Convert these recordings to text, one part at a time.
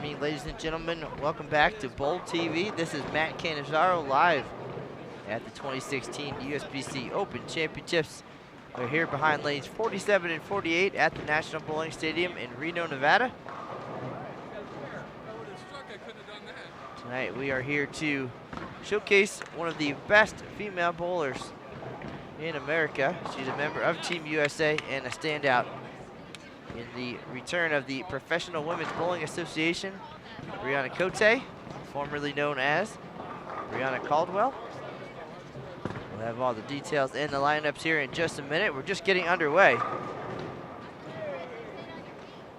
evening, ladies and gentlemen. Welcome back to Bowl TV. This is Matt Cannizzaro live at the 2016 USBC Open Championships. We're here behind lanes 47 and 48 at the National Bowling Stadium in Reno, Nevada. Tonight we are here to showcase one of the best female bowlers in America. She's a member of Team USA and a standout in the return of the Professional Women's Bowling Association, Bryanna Cote, formerly known as Bryanna Caldwell. We'll have all the details and the lineups here in just a minute. We're just getting underway.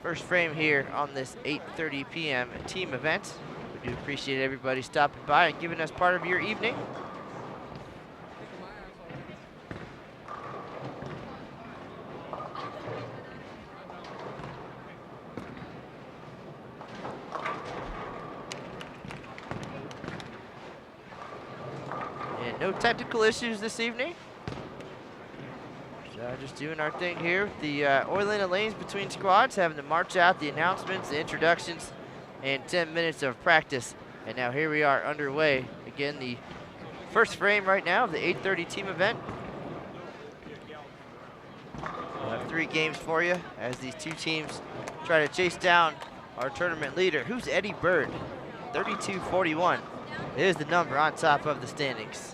First frame here on this 8:30 p.m. team event. We do appreciate everybody stopping by and giving us part of your evening. No technical issues this evening. Just doing our thing here. The oiling the lanes between squads, having to march out the announcements, the introductions, and 10 minutes of practice. And now here we are underway. Again, the first frame right now of the 8:30 team event. We'll have 3 games for you as these two teams try to chase down our tournament leader. Who's Eddie Bird? 32-41 is the number on top of the standings.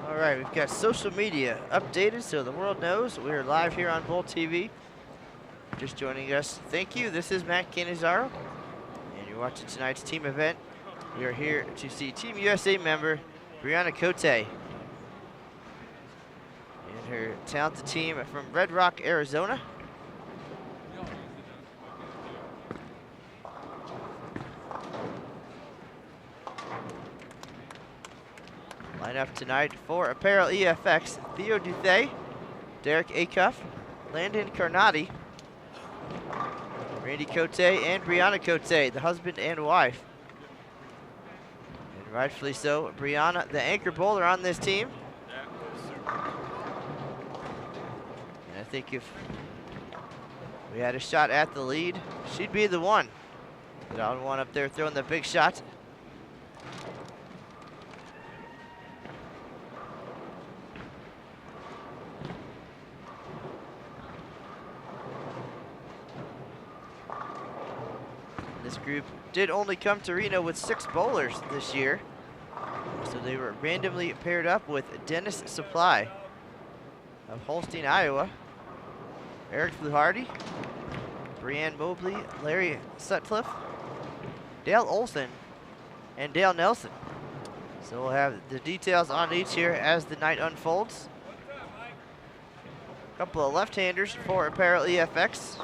All right, we've got social media updated so the world knows we are live here on Bowl TV. Just joining us, thank you. This is Matt Cannizzaro, and you're watching tonight's team event. We are here to see Team USA member Bryanna Cote and her talented team from Red Rock, Arizona. Lineup tonight for Apparel EFX: Theo Duthay, Derek Acuff, Landon Carnati, Randy Cote, and Bryanna Cote, the husband and wife. And rightfully so, Bryanna, the anchor bowler on this team. And I think if we had a shot at the lead, she'd be the one. But on one up there throwing the big shot. This group did only come to Reno with 6 bowlers this year. So they were randomly paired up with Dennis Supply of Holstein, Iowa, Eric Fluharty, Brianne Mobley, Larry Sutcliffe, Dale Olson, and Dale Nelson. So we'll have the details on each here as the night unfolds. A couple of left-handers for Apparel EFX.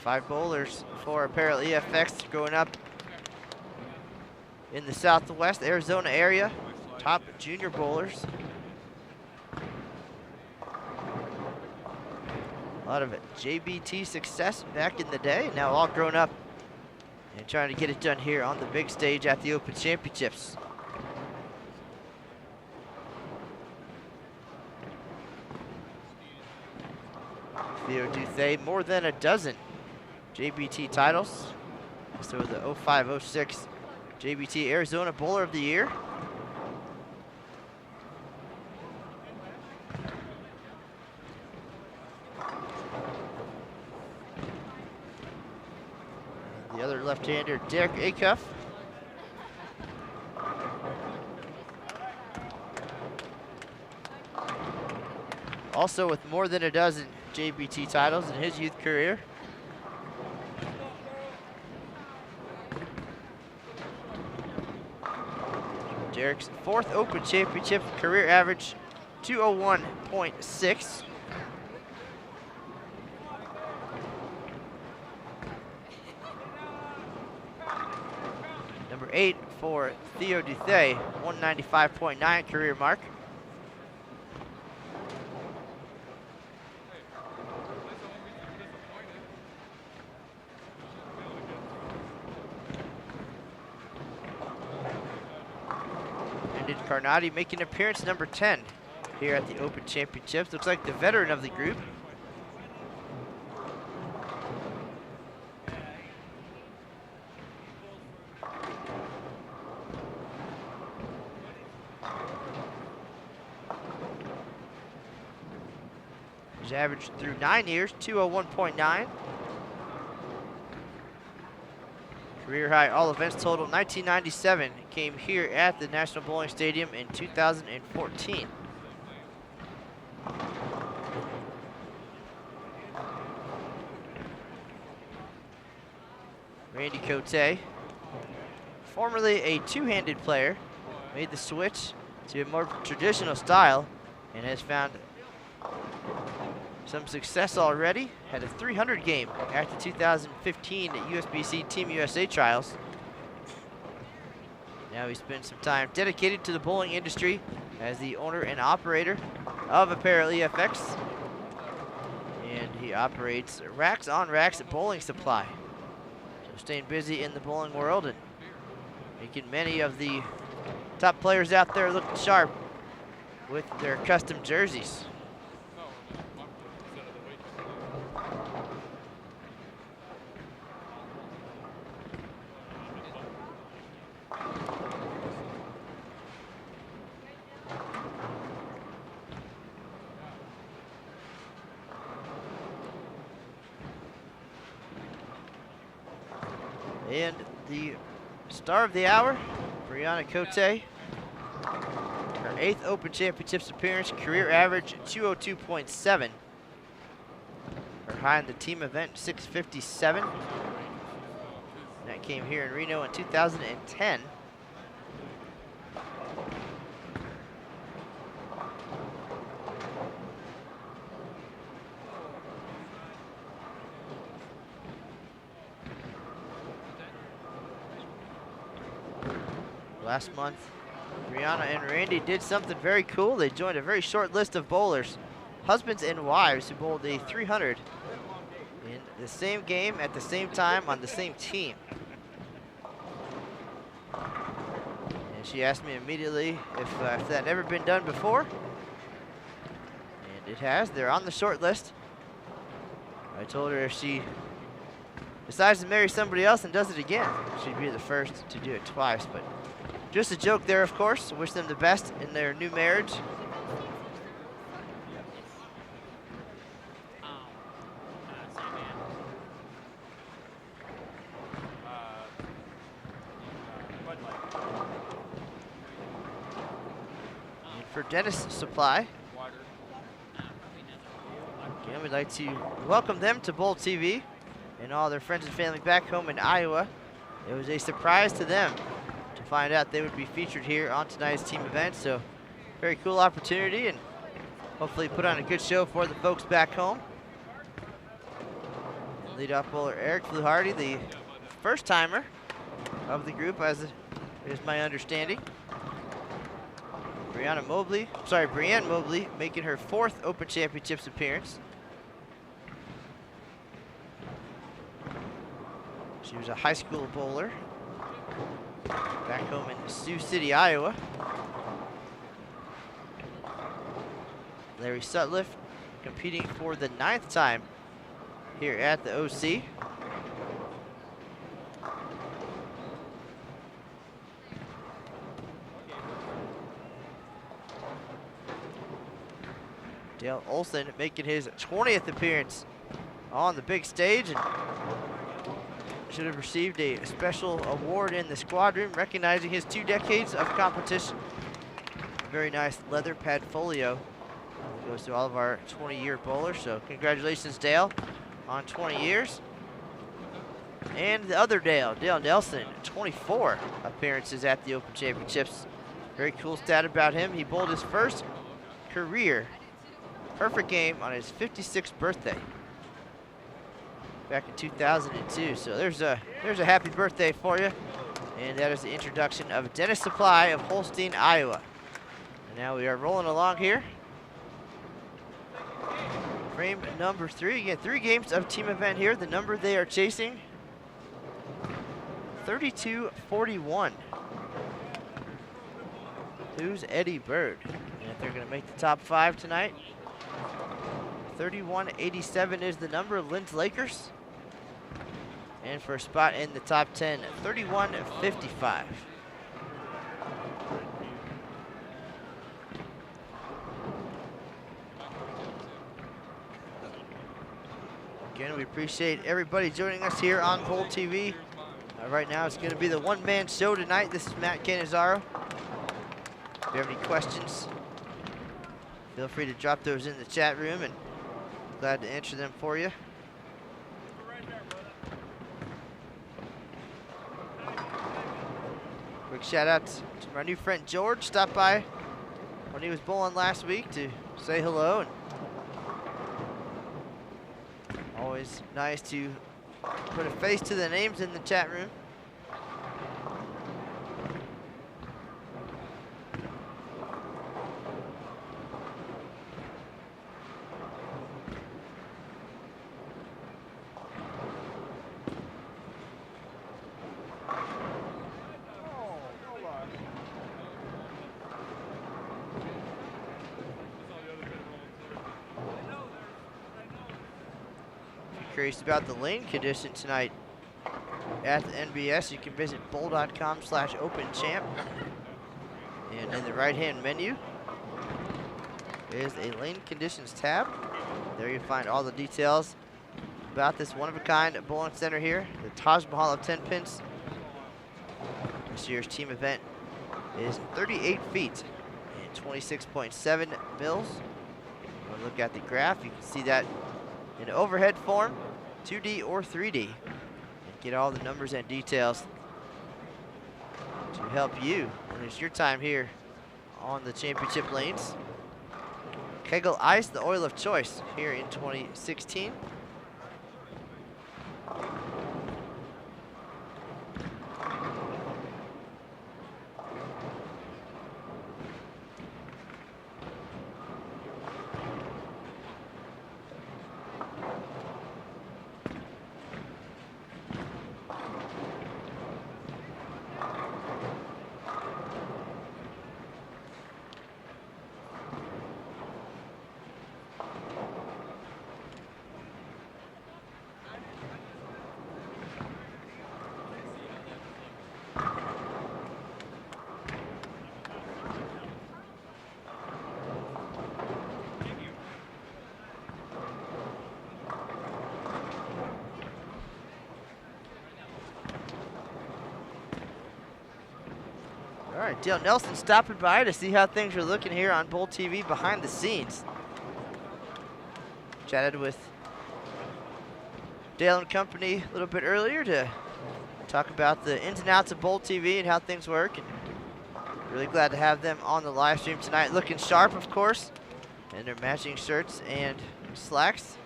Five bowlers for Apparel EFX growing up in the Southwest Arizona area. Top junior bowlers. lot of JBT success back in the day, now all grown up and trying to get it done here on the big stage at the Open Championships. Theo Duthay, more than a dozen JBT titles. So the 05-06 JBT Arizona Bowler of the Year. The other left-hander, Derek Acuff. Also with more than a dozen JBT titles in his youth career. Derek's 4th Open Championship, career average 201.6. Number 8 for Theo Duthay, 195.9 career mark. Carnati making appearance number 10 here at the Open Championships. Looks like the veteran of the group. His average through 9 years, 201.9. Career high all events total 1997 came here at the National Bowling Stadium in 2014. Bryanna Cote, formerly a two-handed player, made the switch to a more traditional style and has found some success already. Had a 300 game at the 2015 USBC Team USA trials. Now he spent some time dedicated to the bowling industry as the owner and operator of Apparel EFX. And he operates Racks on Racks Bowling Supply. So staying busy in the bowling world and making many of the top players out there look sharp with their custom jerseys. And the star of the hour, Bryanna Cote. Her 8th Open Championships appearance, career average 202.7. Her high in the team event, 657. And that came here in Reno in 2010. Last month, Bryanna and Randy did something very cool. They joined a very short list of bowlers, husbands and wives, who bowled a 300 in the same game at the same time on the same team. And she asked me immediately if that had ever been done before. And it has. They're on the short list. I told her if she decides to marry somebody else and does it again, she'd be the first to do it twice. But just a joke there, of course. Wish them the best in their new marriage. And for Dennis Supply, again, we'd like to welcome them to Bowl TV and all their friends and family back home in Iowa. It was a surprise to them to find out they would be featured here on tonight's team event. So very cool opportunity and hopefully put on a good show for the folks back home. And leadoff bowler Eric Fluharty, the first timer of the group, as is my understanding. Bryanna Mobley making her 4th Open Championships appearance. She was a high school bowler back home in Sioux City, Iowa. Larry Sutliff competing for the 9th time here at the OC. Dale Olson making his 20th appearance on the big stage, and should have received a special award in the squad room recognizing his 2 decades of competition. Very nice leather pad folio. It goes to all of our 20-year bowlers, so congratulations, Dale, on 20 years. And the other Dale, Dale Nelson, 24 appearances at the Open Championships. Very cool stat about him. He bowled his first career perfect game on his 56th birthday back in 2002. So there's a happy birthday for you. And that is the introduction of Dennis Supply of Holstein, Iowa. And now we are rolling along here. Frame number 3. Again, 3 games of team event here. The number they are chasing, 32-41. Who's Eddie Bird? And if they're going to make the top 5 tonight, 31-87 is the number. Linz Lakers. And for a spot in the top 10, 31-55. Again, we appreciate everybody joining us here on Bowl TV. Right now, it's going to be the one-man show tonight. This is Matt Cannizzaro. If you have any questions, feel free to drop those in the chat room, and glad to answer them for you. Quick shout out to my new friend George. Stopped by when he was bowling last week to say hello. And always nice to put a face to the names in the chat room. Curious about the lane condition tonight at the NBS, you can visit bowl.com/openchamp. And in the right-hand menu is a lane conditions tab. There you find all the details about this one-of-a-kind bowling center here, the Taj Mahal of 10 pins. This year's team event is 38 feet and 26.7 mils. We'll look at the graph. You can see that in overhead form, 2D or 3D, and get all the numbers and details to help you when it's your time here on the championship lanes. Kegel Ice, the oil of choice here in 2016. All right, Dale Nelson stopping by to see how things are looking here on Bowl TV behind the scenes. Chatted with Dale and company a little bit earlier to talk about the ins and outs of Bowl TV and how things work. And really glad to have them on the live stream tonight. Looking sharp, of course, and their matching shirts and slacks.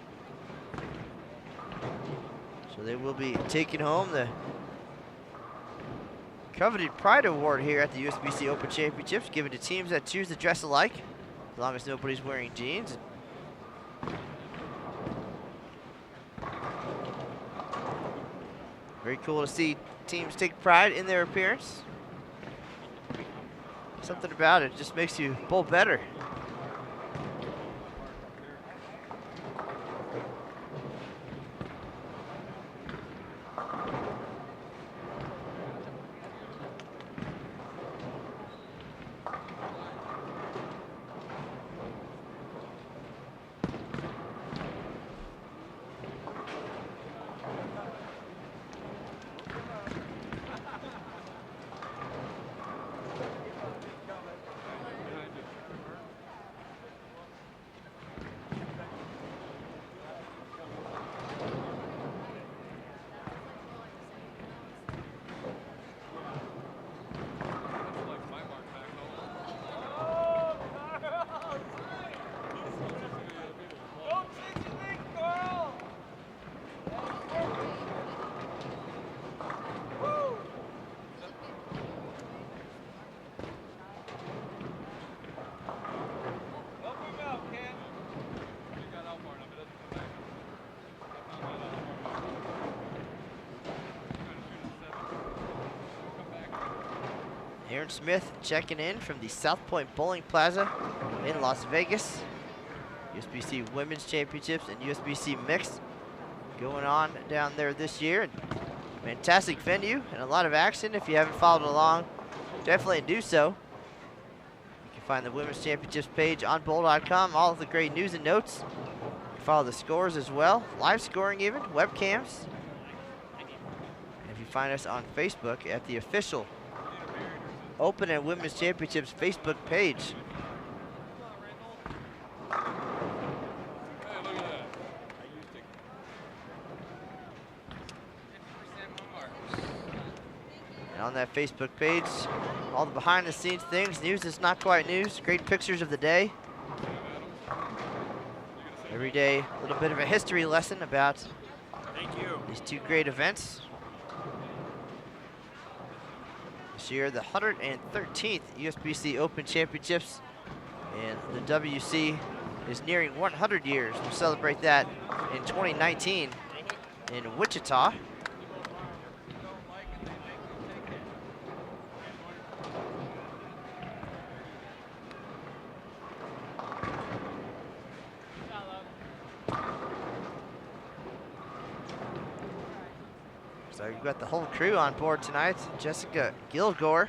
So they will be taking home the coveted Pride Award here at the USBC Open Championships, given to teams that choose to dress alike, as long as nobody's wearing jeans. Very cool to see teams take pride in their appearance. Something about it just makes you bowl better. Aaron Smith checking in from the South Point Bowling Plaza in Las Vegas. USBC Women's Championships and USBC Mixed going on down there this year. Fantastic venue and a lot of action. If you haven't followed along, definitely do so. You can find the Women's Championships page on bowl.com, all of the great news and notes. You can follow the scores as well, live scoring even, webcams. And if you find us on Facebook at the official Open and Women's Championships Facebook page. And on that Facebook page, all the behind the scenes things, news that's not quite news, great pictures of the day. Every day, a little bit of a history lesson about these two great events. This year, the 113th USBC Open Championships, and the WC is nearing 100 years. We'll celebrate that in 2019 in Wichita. So we've got the whole crew on board tonight. Jessica Gilgore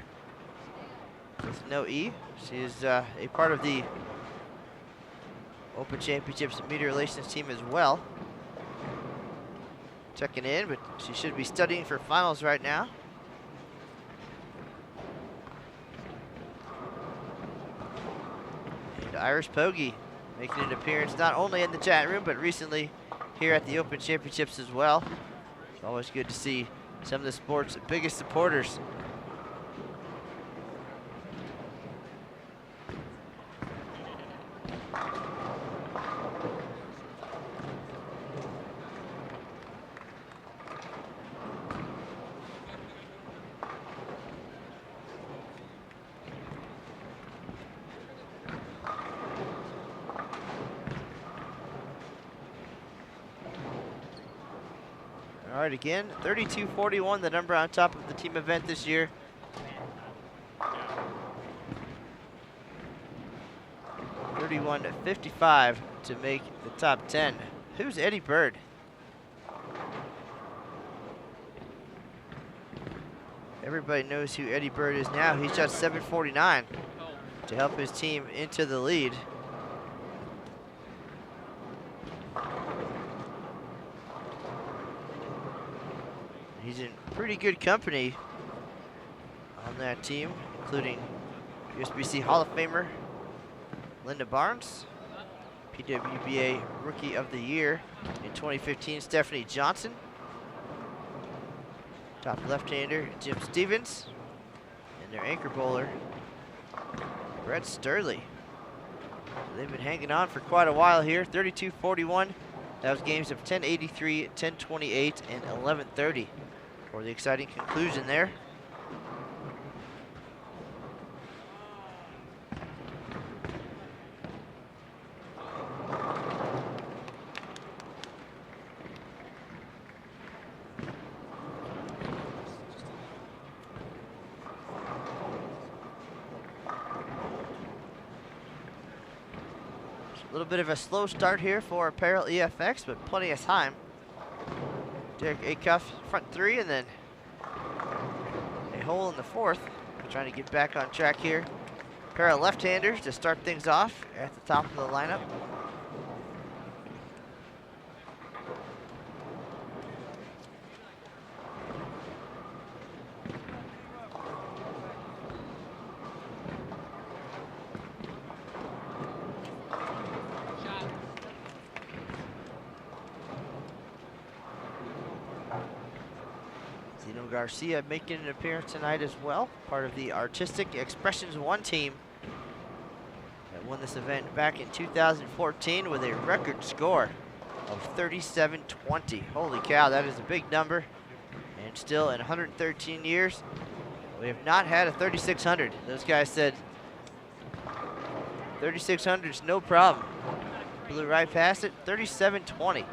with no E. She is a part of the Open Championships Media Relations team as well. Checking in, but she should be studying for finals right now. And Irish Pogge making an appearance not only in the chat room, but recently here at the Open Championships as well. It's always good to see some of the sport's biggest supporters. All right, again, 32-41, the number on top of the team event this year. $31.55 to make the top 10. Who's Eddie Bird? Everybody knows who Eddie Bird is now. He's just $7.49 to help his team into the lead. He's in pretty good company on that team, including USBC Hall of Famer Linda Barnes, PWBA Rookie of the Year in 2015, Stephanie Johnson, top left-hander Jim Stevens, and their anchor bowler, Brett Sturley. They've been hanging on for quite a while here, 32-41. That was games of 10-83, 10-28, and 11-30. For the exciting conclusion there. little bit of a slow start here for Apparel EFX, but plenty of time. Derek Acuff, front three, and then a hole in the fourth. Trying to get back on track here. Pair of left-handers to start things off at the top of the lineup. Garcia making an appearance tonight as well, part of the Artistic Expressions 1 team that won this event back in 2014 with a record score of 37-20. Holy cow, that is a big number. And still in 113 years, we have not had a 3600. Those guys said 3600 is no problem. Blew right past it, 37-20.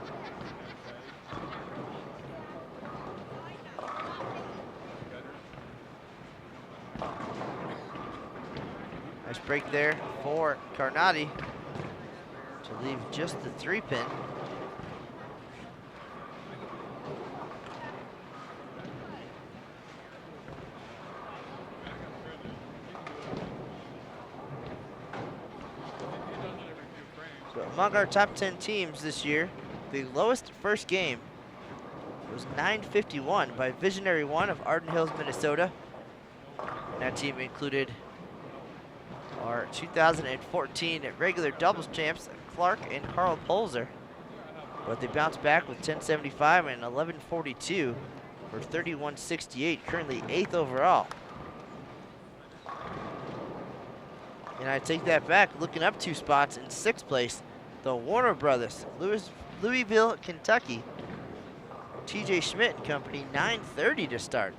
Nice break there for Carnati to leave just the 3-pin. So among our top 10 teams this year, the lowest first game was 951 by Visionary One of Arden Hills, Minnesota. And that team included our 2014 regular doubles champs, Clark and Carl Polzer. But they bounced back with 1075 and 1142 for 3168, currently 8th overall. And I take that back, looking up 2 spots in 6th place, the Warner Brothers, Louisville, Kentucky. TJ Schmidt and company, 930 to start.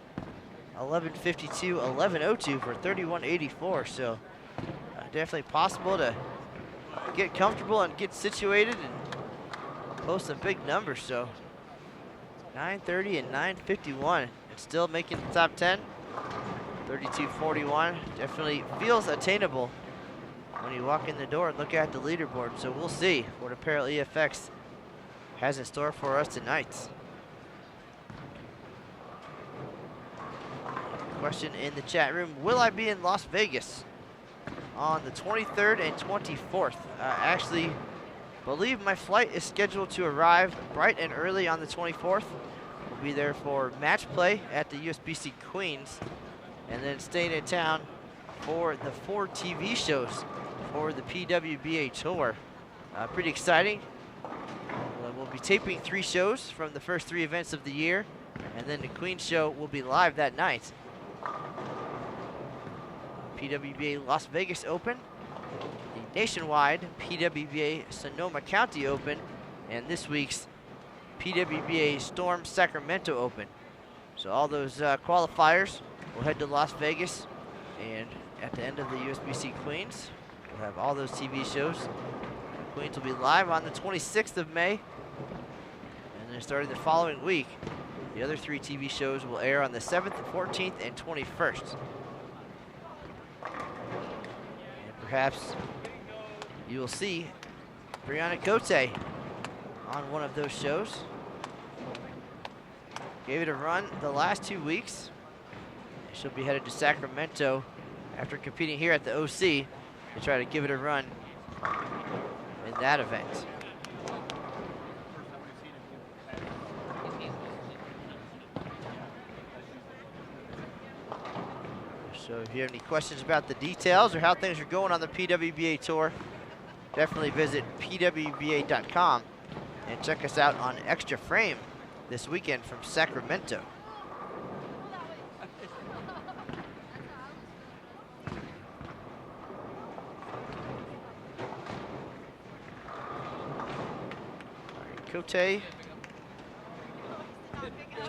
1152, 1102 for 3184, so definitely possible to get comfortable and get situated and post some big numbers. So 930 and 951 and still making the top 10. 3241 definitely feels attainable when you walk in the door and look at the leaderboard. So we'll see what Apparel EFX has in store for us tonight. Question in the chat room: will I be in Las Vegas on the 23rd and 24th? Actually, believe my flight is scheduled to arrive bright and early on the 24th. We'll be there for match play at the USBC Queens, and then staying in town for the 4 TV shows for the PWBA Tour. Pretty exciting. We'll be taping 3 shows from the first 3 events of the year, and then the Queens show will be live that night. PWBA Las Vegas Open, the nationwide PWBA Sonoma County Open, and this week's PWBA Storm Sacramento Open. So all those qualifiers will head to Las Vegas, and at the end of the USBC Queens, we'll have all those TV shows. The Queens will be live on the 26th of May, and then starting the following week, the other 3 TV shows will air on the 7th, 14th, and 21st. Perhaps you will see Bryanna Cote on one of those shows. Gave it a run the last 2 weeks. She'll be headed to Sacramento after competing here at the OC to try to give it a run in that event. So if you have any questions about the details or how things are going on the PWBA Tour, definitely visit pwba.com and check us out on Extra Frame this weekend from Sacramento. Cote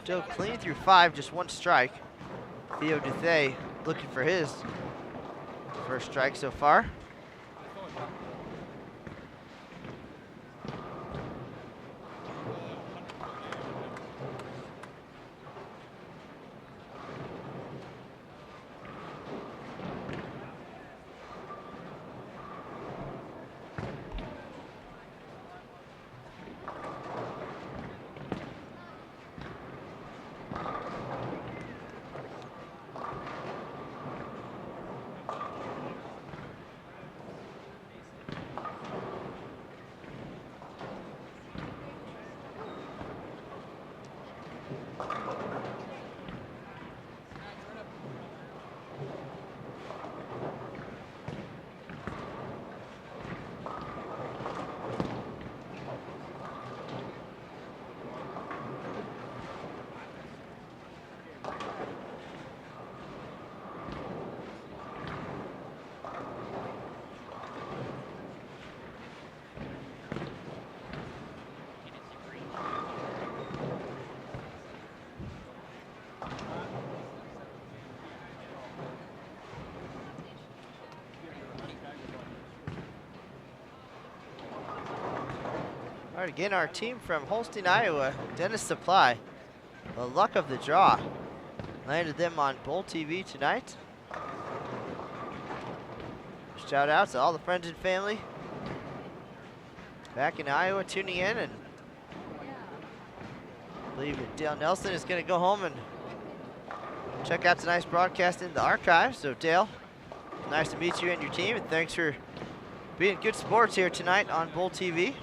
still clean through 5, just 1 strike. Theo Duthay looking for his first strike so far. All right, again, our team from Holstein, Iowa, Dennis Supply. The luck of the draw landed them on Bowl TV tonight. Shout out to all the friends and family back in Iowa tuning in, and I believe that Dale Nelson is going to go home and check out tonight's broadcast in the archives. So Dale, nice to meet you and your team, and thanks for being good sports here tonight on Bowl TV.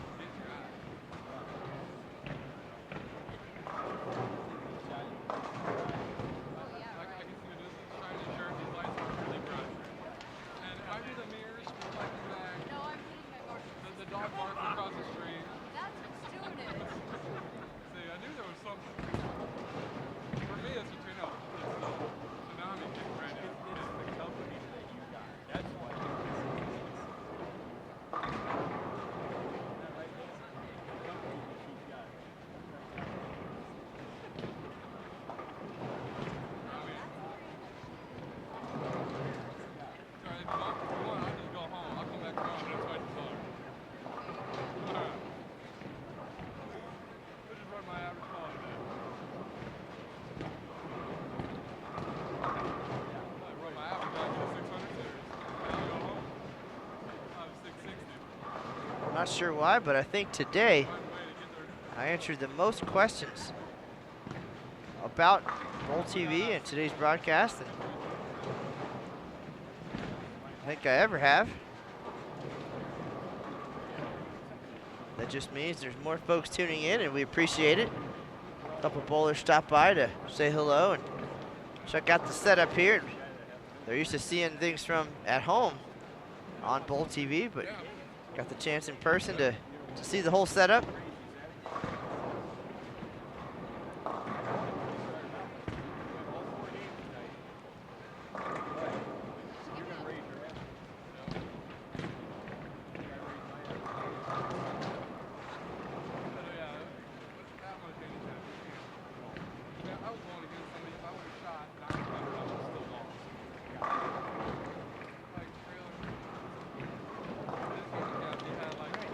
Not sure why, but I think today I answered the most questions about Bowl TV and today's broadcast than I think I ever have. That just means there's more folks tuning in, and we appreciate it. A couple bowlers stopped by to say hello and check out the setup here. They're used to seeing things from at home on Bowl TV, but got the chance in person to see the whole setup.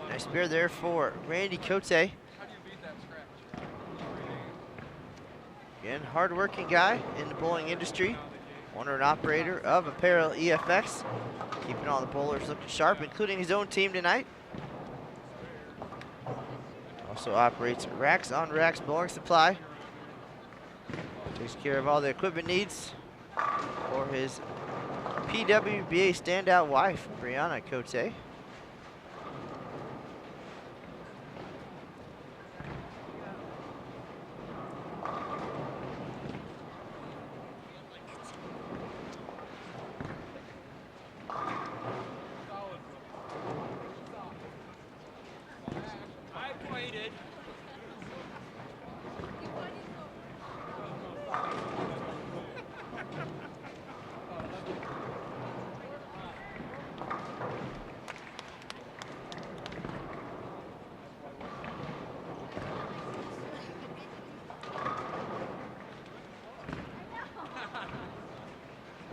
Nice spear there for Bryanna Cote. Again, hard-working guy in the bowling industry. Owner and operator of Apparel EFX. Keeping all the bowlers looking sharp, including his own team tonight. Also operates Racks on Racks Bowling Supply. Takes care of all the equipment needs for his PWBA standout wife, Bryanna Cote.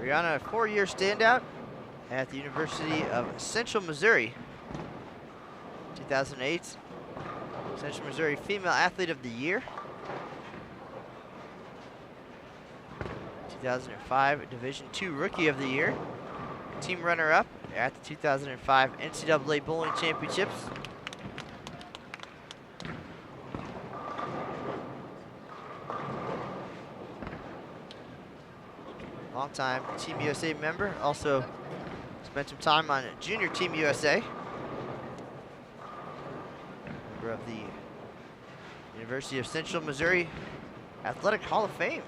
Bryanna, a four-year standout at the University of Central Missouri. 2008 Central Missouri Female Athlete of the Year. 2005 Division II Rookie of the Year. Team runner-up at the 2005 NCAA Bowling Championships. Longtime Team USA member, also spent some time on Junior Team USA. Member of the University of Central Missouri Athletic Hall of Fame.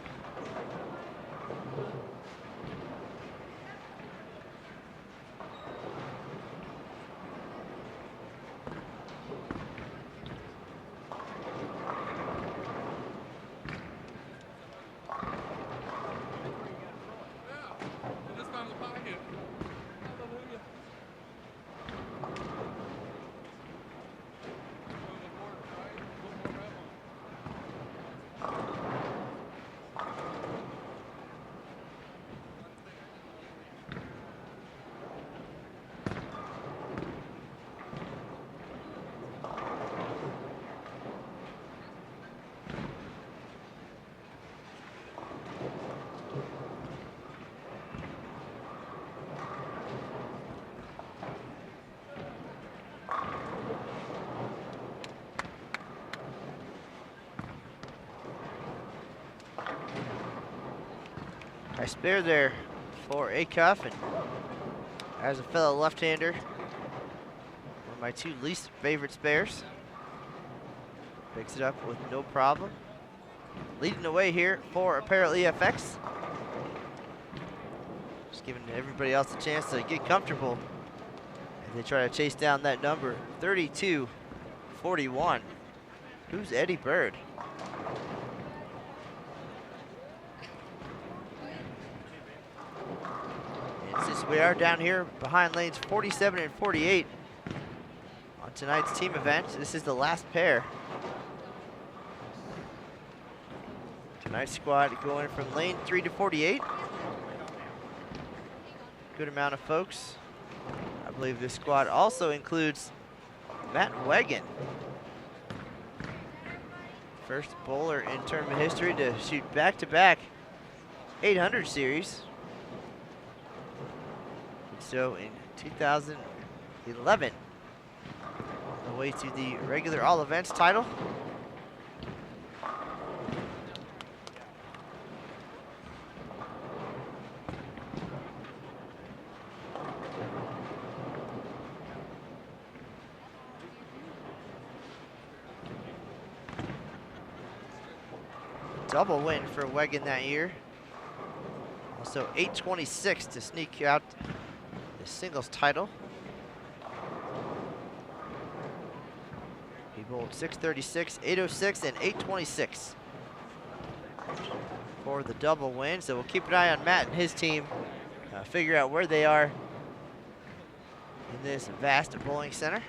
Nice spare there for Acuff, and as a fellow left-hander, one of my two least favorite spares. Picks it up with no problem. Leading the way here for Apparel EFX. Just giving everybody else a chance to get comfortable as they try to chase down that number, 32-41. Who's Eddie Bird? We are down here behind lanes 47 and 48 on tonight's team event. This is the last pair. Tonight's squad going from lane 3 to 48. Good amount of folks. I believe this squad also includes Matt Wegan. First bowler in tournament history to shoot back-to-back 800 series. So in 2011, on the way to the regular all events title. Double win for Wegan that year. Also 826 to sneak out singles title. He bowled 636, 806, and 826 for the double win. So we'll keep an eye on Matt and his team, figure out where they are in this vast bowling center.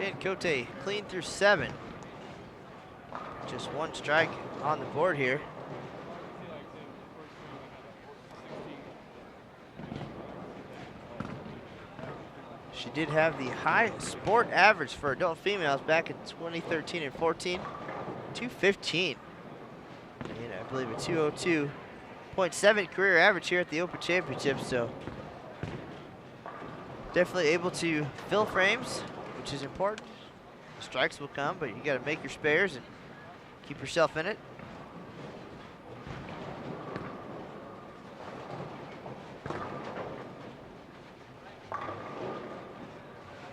And Cote clean through 7. Just one strike on the board here. She did have the high sport average for adult females back in 2013 and 14, 215. And I believe a 202.7 career average here at the Open Championship, so definitely able to fill frames, which is important. The strikes will come, but you got to make your spares and keep yourself in it.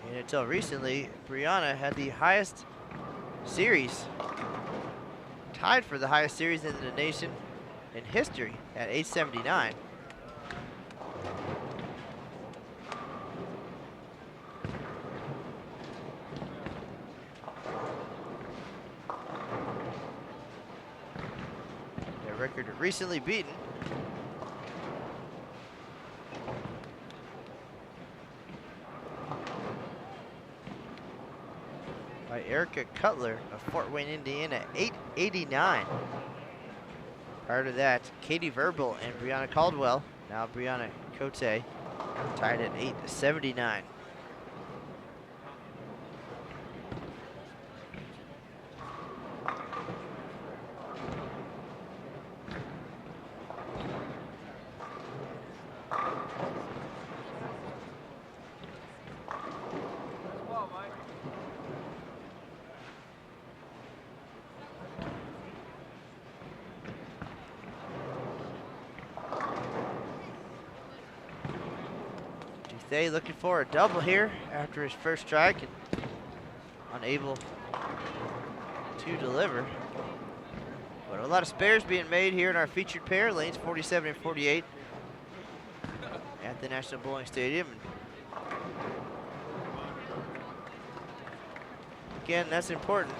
And until recently, Bryanna had the highest series, tied for the highest series in the nation in history at 879. Their record recently beaten. by Erica Cutler of Fort Wayne, Indiana, 889. Prior to that, Katie Verbal and Bryanna Caldwell, now Bryanna Cote, tied at 879. They looking for a double here after his first strike and unable to deliver. But a lot of spares being made here in our featured pair, lanes 47 and 48 at the National Bowling Stadium. Again, that's important.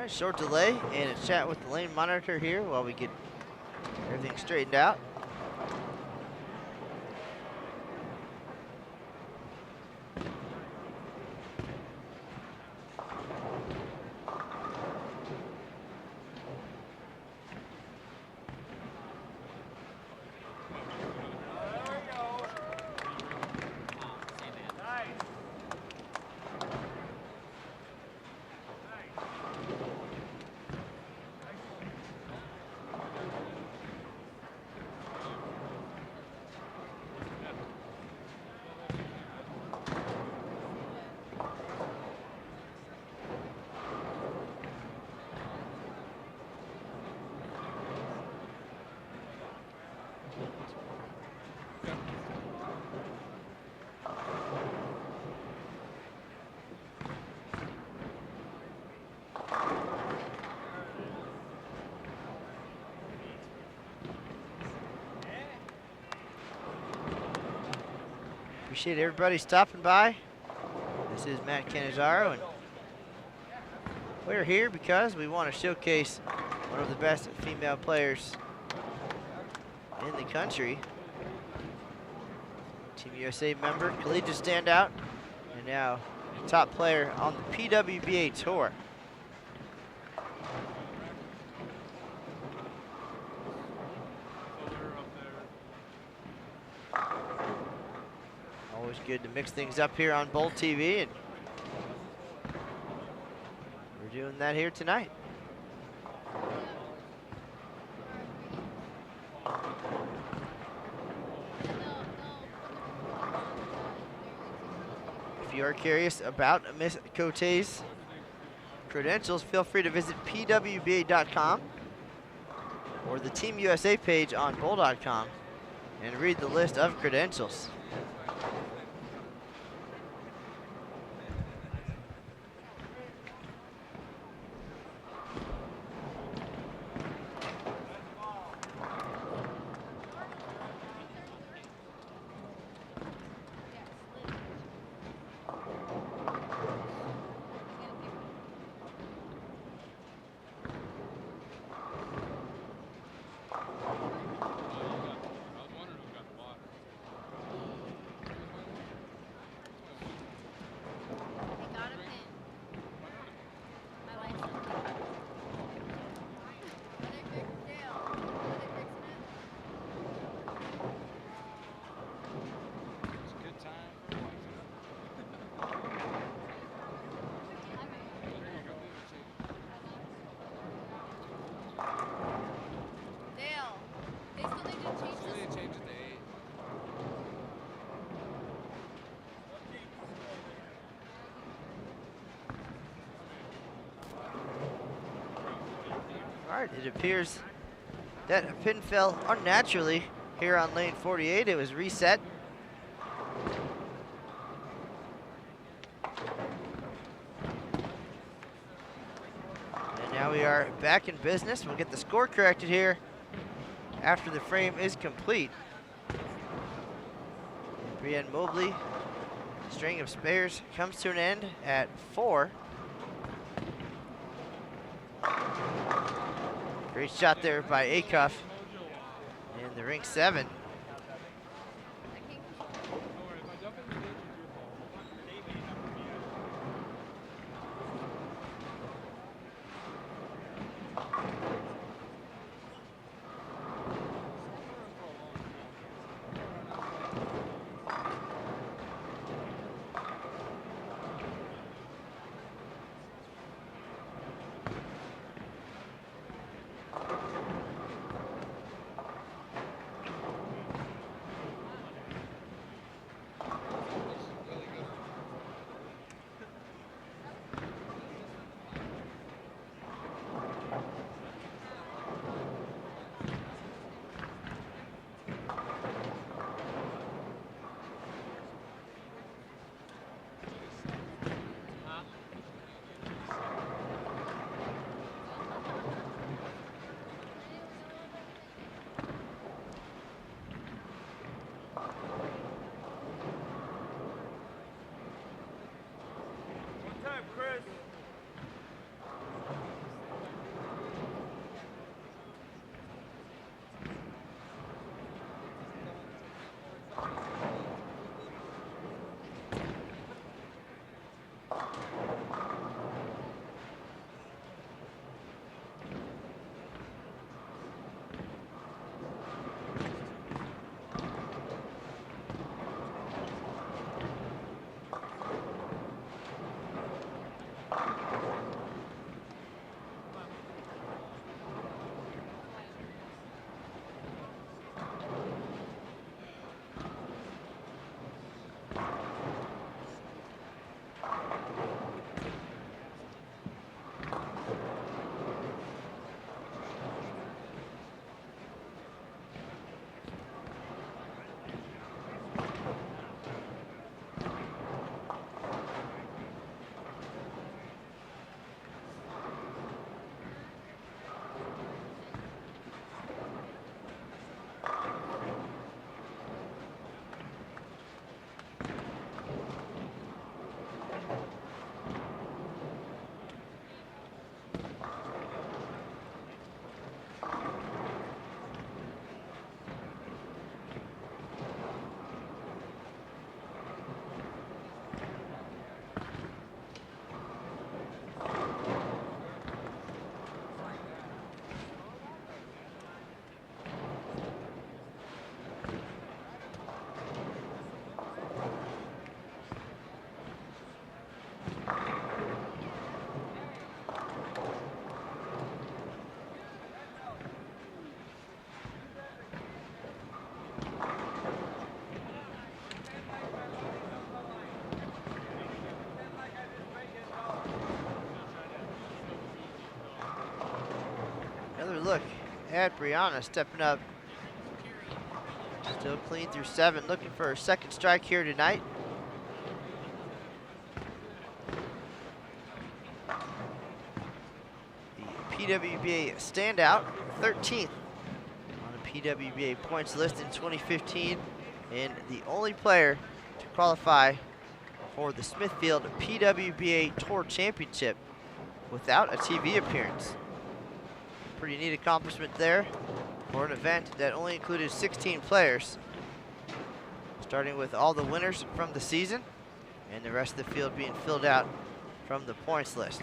Short delay and a chat with the lane monitor here while we get everything straightened out. Appreciate everybody stopping by. This is Matt Cannizzaro, and we're here because we want to showcase one of the best female players in the country. Team USA member, collegiate standout, and now top player on the PWBA Tour. Always good to mix things up here on Bowl TV, and we're doing that here tonight. If you are curious about Miss Cote's credentials, feel free to visit pwba.com or the Team USA page on bowl.com and read the list of credentials. right, it appears that a pin fell unnaturally here on lane 48. It was reset. And now we are back in business. We'll get the score corrected here after the frame is complete. Brienne Mobley, string of spares comes to an end at 4. Great shot there by Acuff in the ring 7. Another look at Bryanna stepping up. Still clean through 7, looking for her second strike here tonight. The PWBA standout, 13th on the PWBA points list in 2015, and the only player to qualify for the Smithfield PWBA Tour Championship without a TV appearance. Pretty neat accomplishment there for an event that only included 16 players, starting with all the winners from the season and the rest of the field being filled out from the points list.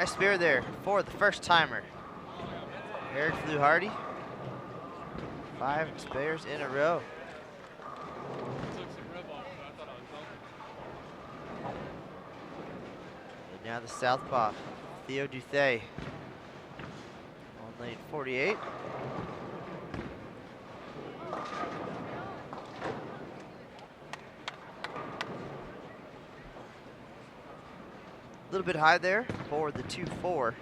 Nice spare there for the first timer. Eric flew hardy. 5 spares in a row. And now the southpaw, Theo Duthay. On lane 48. A little bit high there for the 2-4.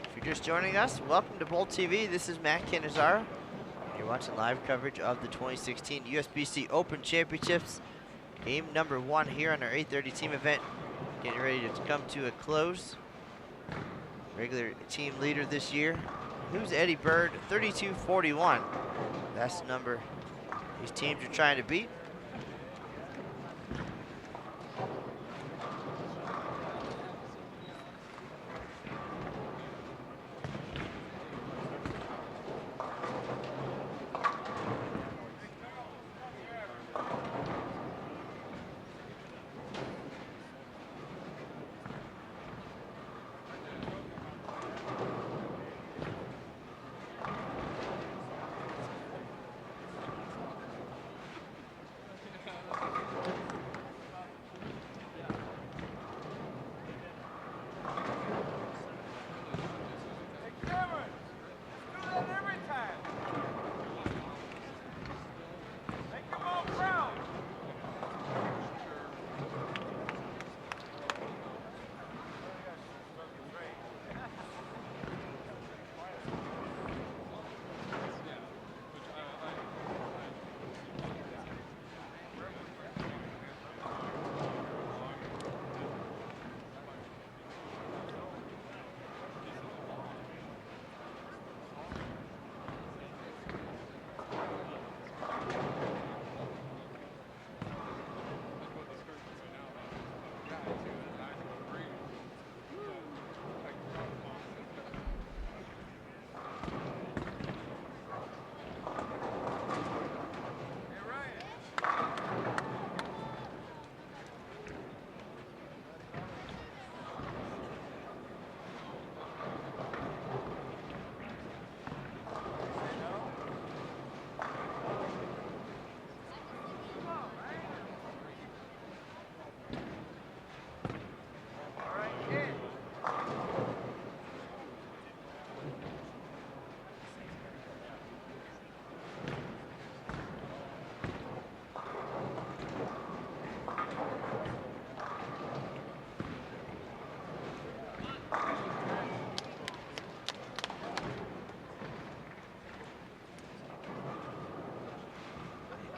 If you're just joining us, welcome to Bowl TV. This is Matt Canizaro. You're watching live coverage of the 2016 USBC Open Championships. Game number 1 here on our 8:30 team event. Getting ready to come to a close. Regular team leader this year. Who's Eddie Bird? 32-41. That's the number these teams are trying to beat.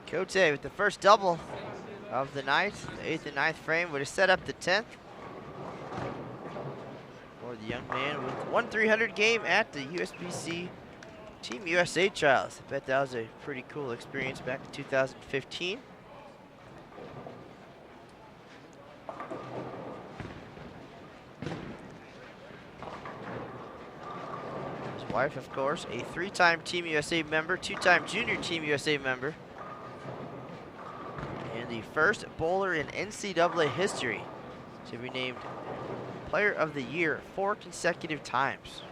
Cote with the first double of the night. The 8th and 9th frame would have set up the 10th. For the young man with 1-300 game at the USBC Team USA trials. I bet that was a pretty cool experience back in 2015. His wife, of course, a 3-time Team USA member, 2-time Junior Team USA member. The first bowler in NCAA history to be named Player of the Year 4 consecutive times.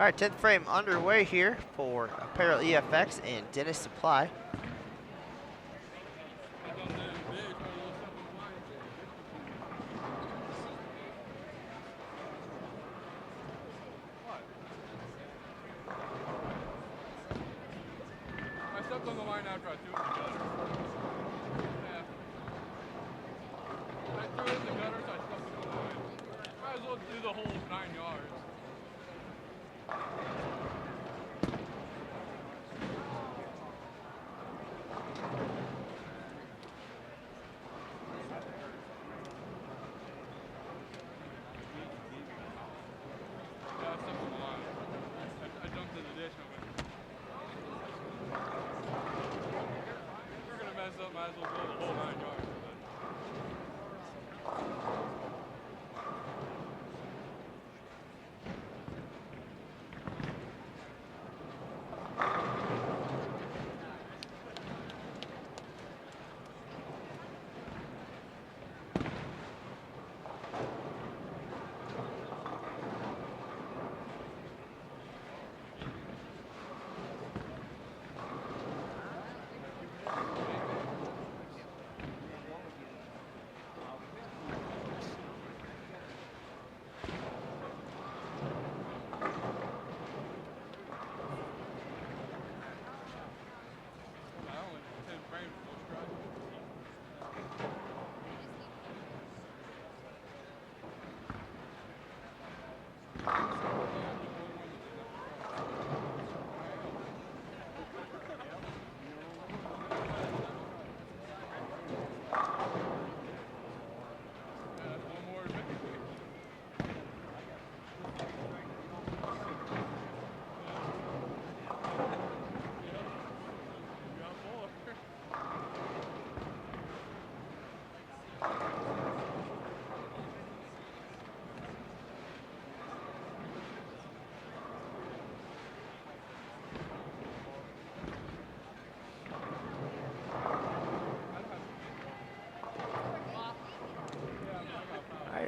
All right, 10th frame underway here for Apparel EFX and Dennis Supply. On the line after I threw it in the gutter. Yeah. I threw it in the gutter, so I stuck it on the line. Might as well do the whole 9 yards. Yeah, I stuck it on the line. I dumped in the dish and I went. You're gonna mess up, might as well go the whole 9 yards.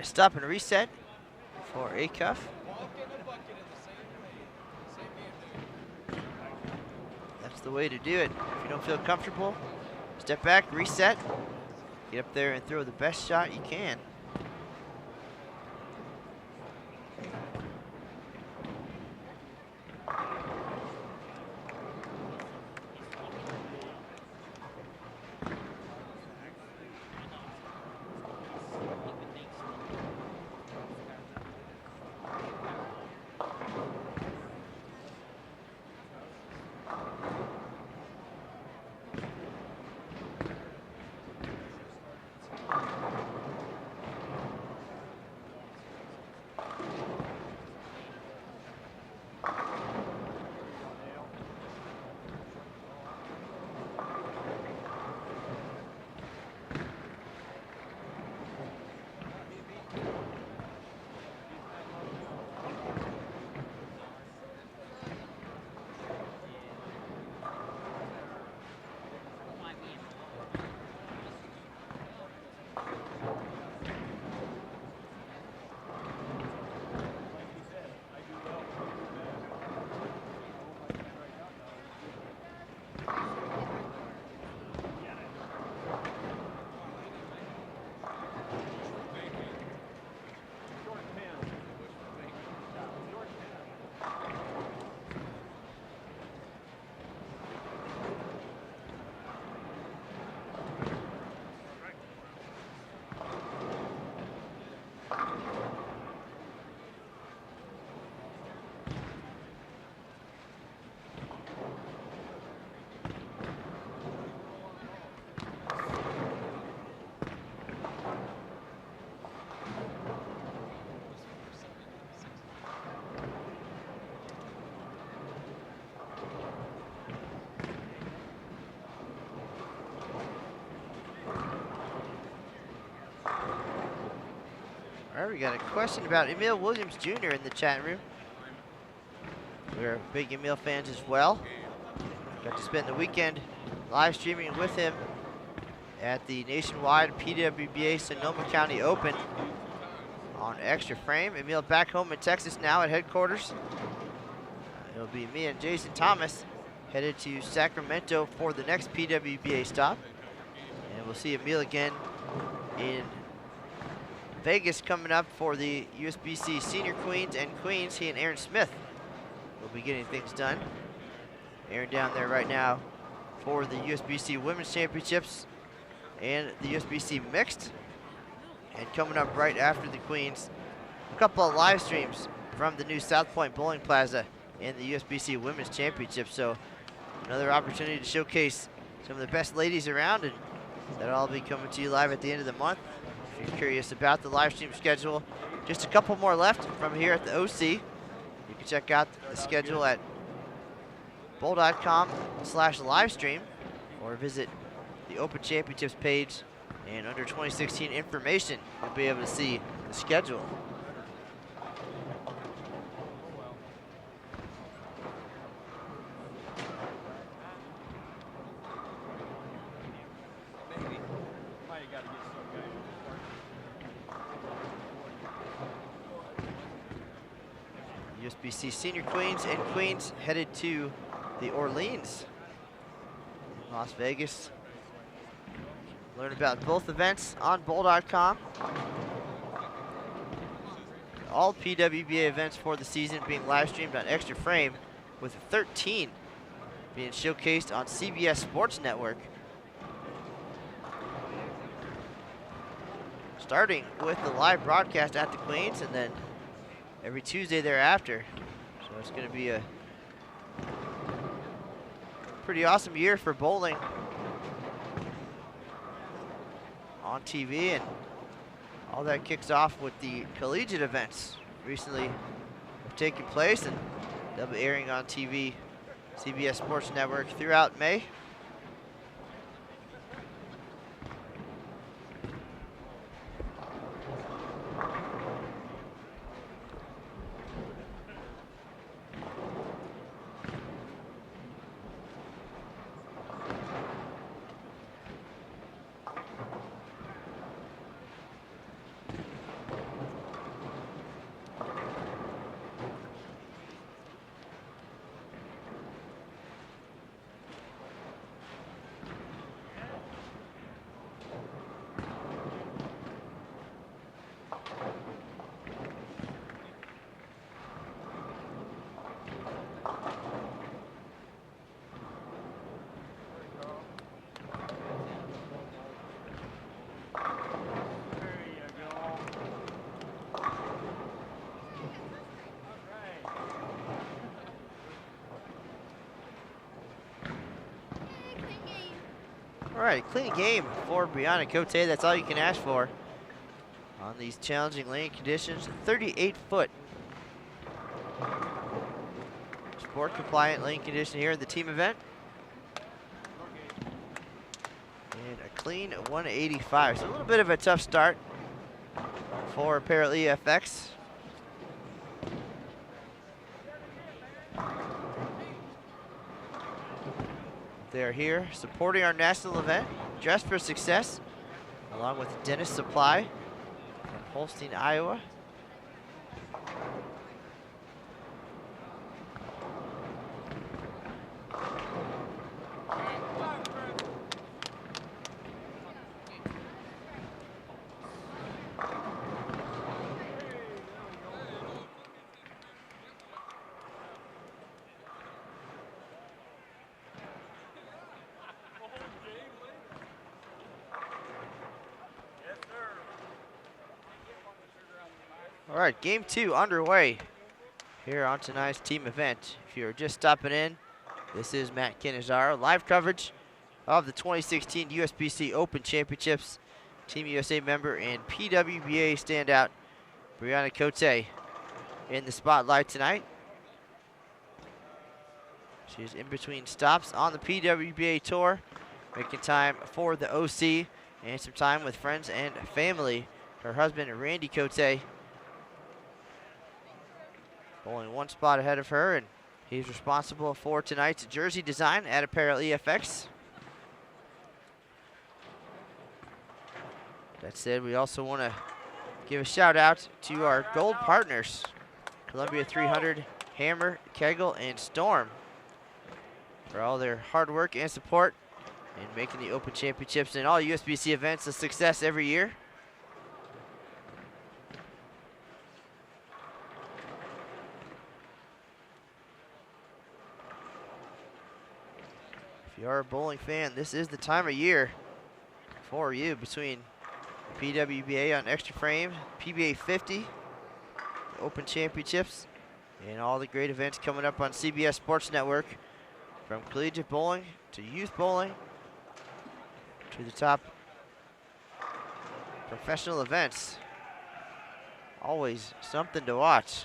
Stop and reset for a cuff. That's the way to do it. If you don't feel comfortable, step back, reset, get up there and throw the best shot you can. All right, we got a question about Emil Williams Jr. in the chat room. We're big Emil fans as well. Got to spend the weekend live streaming with him at the nationwide PWBA Sonoma County Open on Extra Frame. Emil back home in Texas now at headquarters. be me and Jason Thomas headed to Sacramento for the next PWBA stop. And we'll see Emil again in Vegas coming up for the USBC Senior Queens and Queens. He and Aaron Smith will be getting things done. Aaron down there right now for the USBC Women's Championships and the USBC Mixed. And coming up right after the Queens, a couple of live streams from the new South Point Bowling Plaza and the USBC Women's Championship. So another opportunity to showcase some of the best ladies around, and that'll all be coming to you live at the end of the month. If you're curious about the live stream schedule, just a couple more left from here at the OC. You can check out the schedule at bowl.com/livestream or visit the Open Championships page, and under 2016 information, you'll be able to see the schedule. USBC Senior Queens and Queens headed to the Orleans, Las Vegas. Learn about both events on bowl.com. All PWBA events for the season being live streamed on Extra Frame, with 13 being showcased on CBS Sports Network. Starting with the live broadcast at the Queens, and then every Tuesday thereafter. So it's going to be a pretty awesome year for bowling on TV, and all that kicks off with the collegiate events recently have taken place, and they'll be airing on TV, CBS Sports Network throughout May. All right, clean game for Bryanna Cote. That's all you can ask for on these challenging lane conditions. 38-foot sport compliant lane condition here in the team event. And a clean 185. So a little bit of a tough start for Apparel EFX. They're here supporting our national event, Dress for Success, along with Dennis Supply from Holstein, Iowa. All right, game 2 underway here on tonight's team event. If you're just stopping in, this is Matt Canizaro. Live coverage of the 2016 USBC Open Championships. Team USA member and PWBA standout Bryanna Cote in the spotlight tonight. She's in between stops on the PWBA Tour, making time for the OC and some time with friends and family. Her husband, Randy Cote, bowling one spot ahead of her, and he's responsible for tonight's jersey design at Apparel EFX. That said, we also want to give a shout out to our gold partners, Columbia 300 Hammer, Kegel, and Storm for all their hard work and support in making the Open Championships and all USBC events a success every year. If you are a bowling fan, this is the time of year for you between PWBA on Extra Frame, PBA 50, Open Championships, and all the great events coming up on CBS Sports Network, from collegiate bowling to youth bowling to the top professional events. Always something to watch.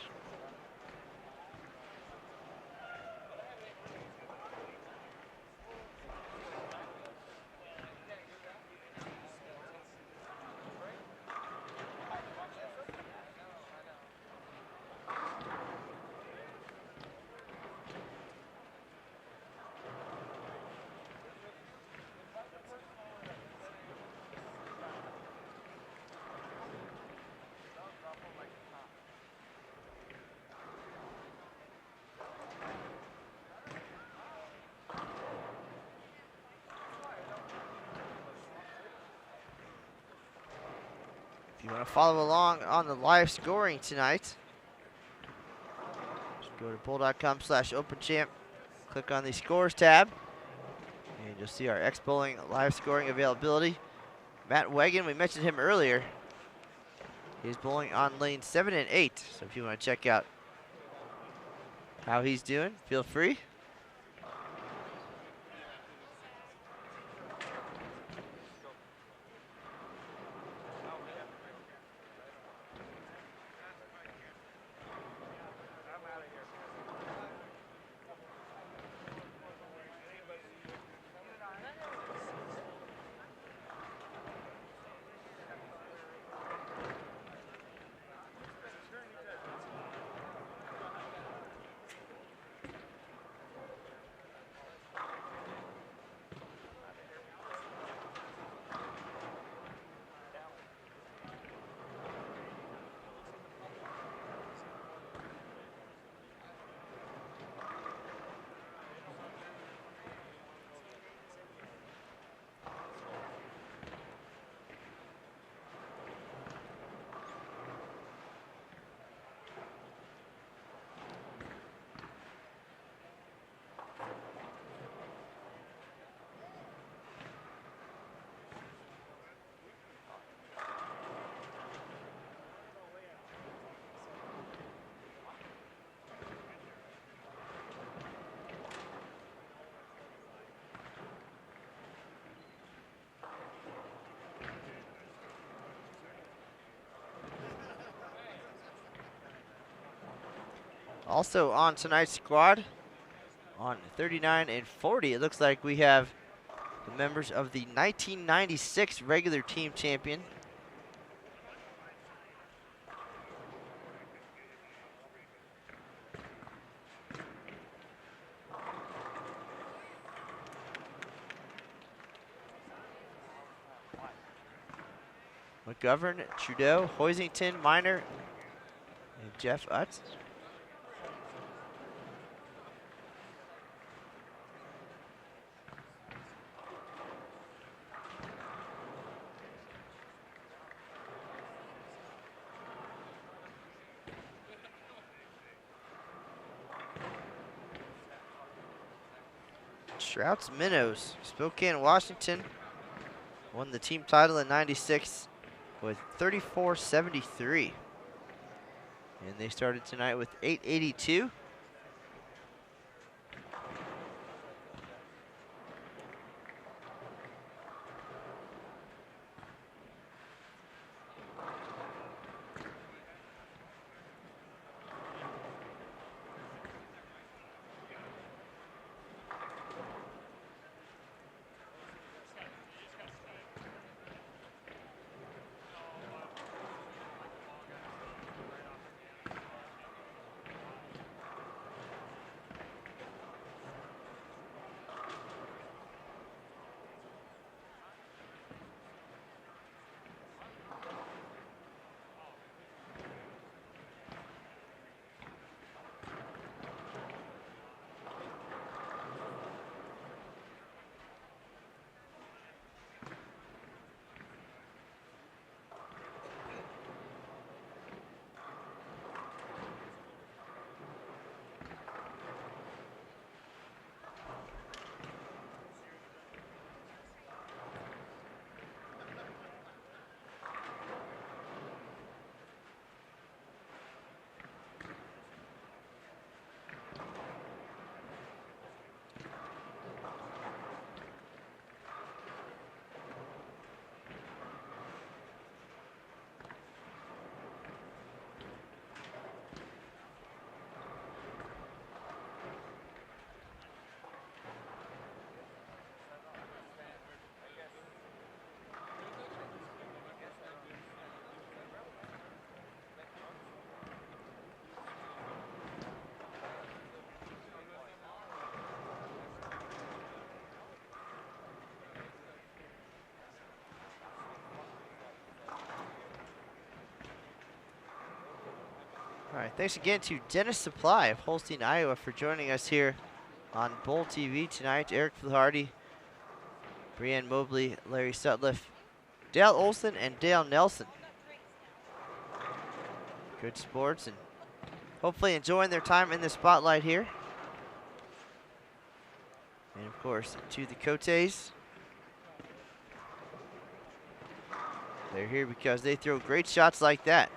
If you want to follow along on the live scoring tonight, just go to bowl.com/openchamp, click on the scores tab, and you'll see our X Bowling live scoring availability. Matt Wagon, we mentioned him earlier. He's bowling on lane 7 and 8, so if you want to check out how he's doing, feel free. Also on tonight's squad, on 39 and 40, it looks like we have the members of the 1996 regular team champion, McGovern, Trudeau, Hoisington, Miner, and Jeff Utz. Trouts Minnows, Spokane, Washington, won the team title in '96 with 34.73. And they started tonight with 882. right, thanks again to Dennis Supply of Holstein, Iowa for joining us here on Bowl TV tonight. Eric Flaharty, Brianne Mobley, Larry Sutliff, Dale Olson, and Dale Nelson. Good sports and hopefully enjoying their time in the spotlight here. And of course, to the Cotes. They're here because they throw great shots like that.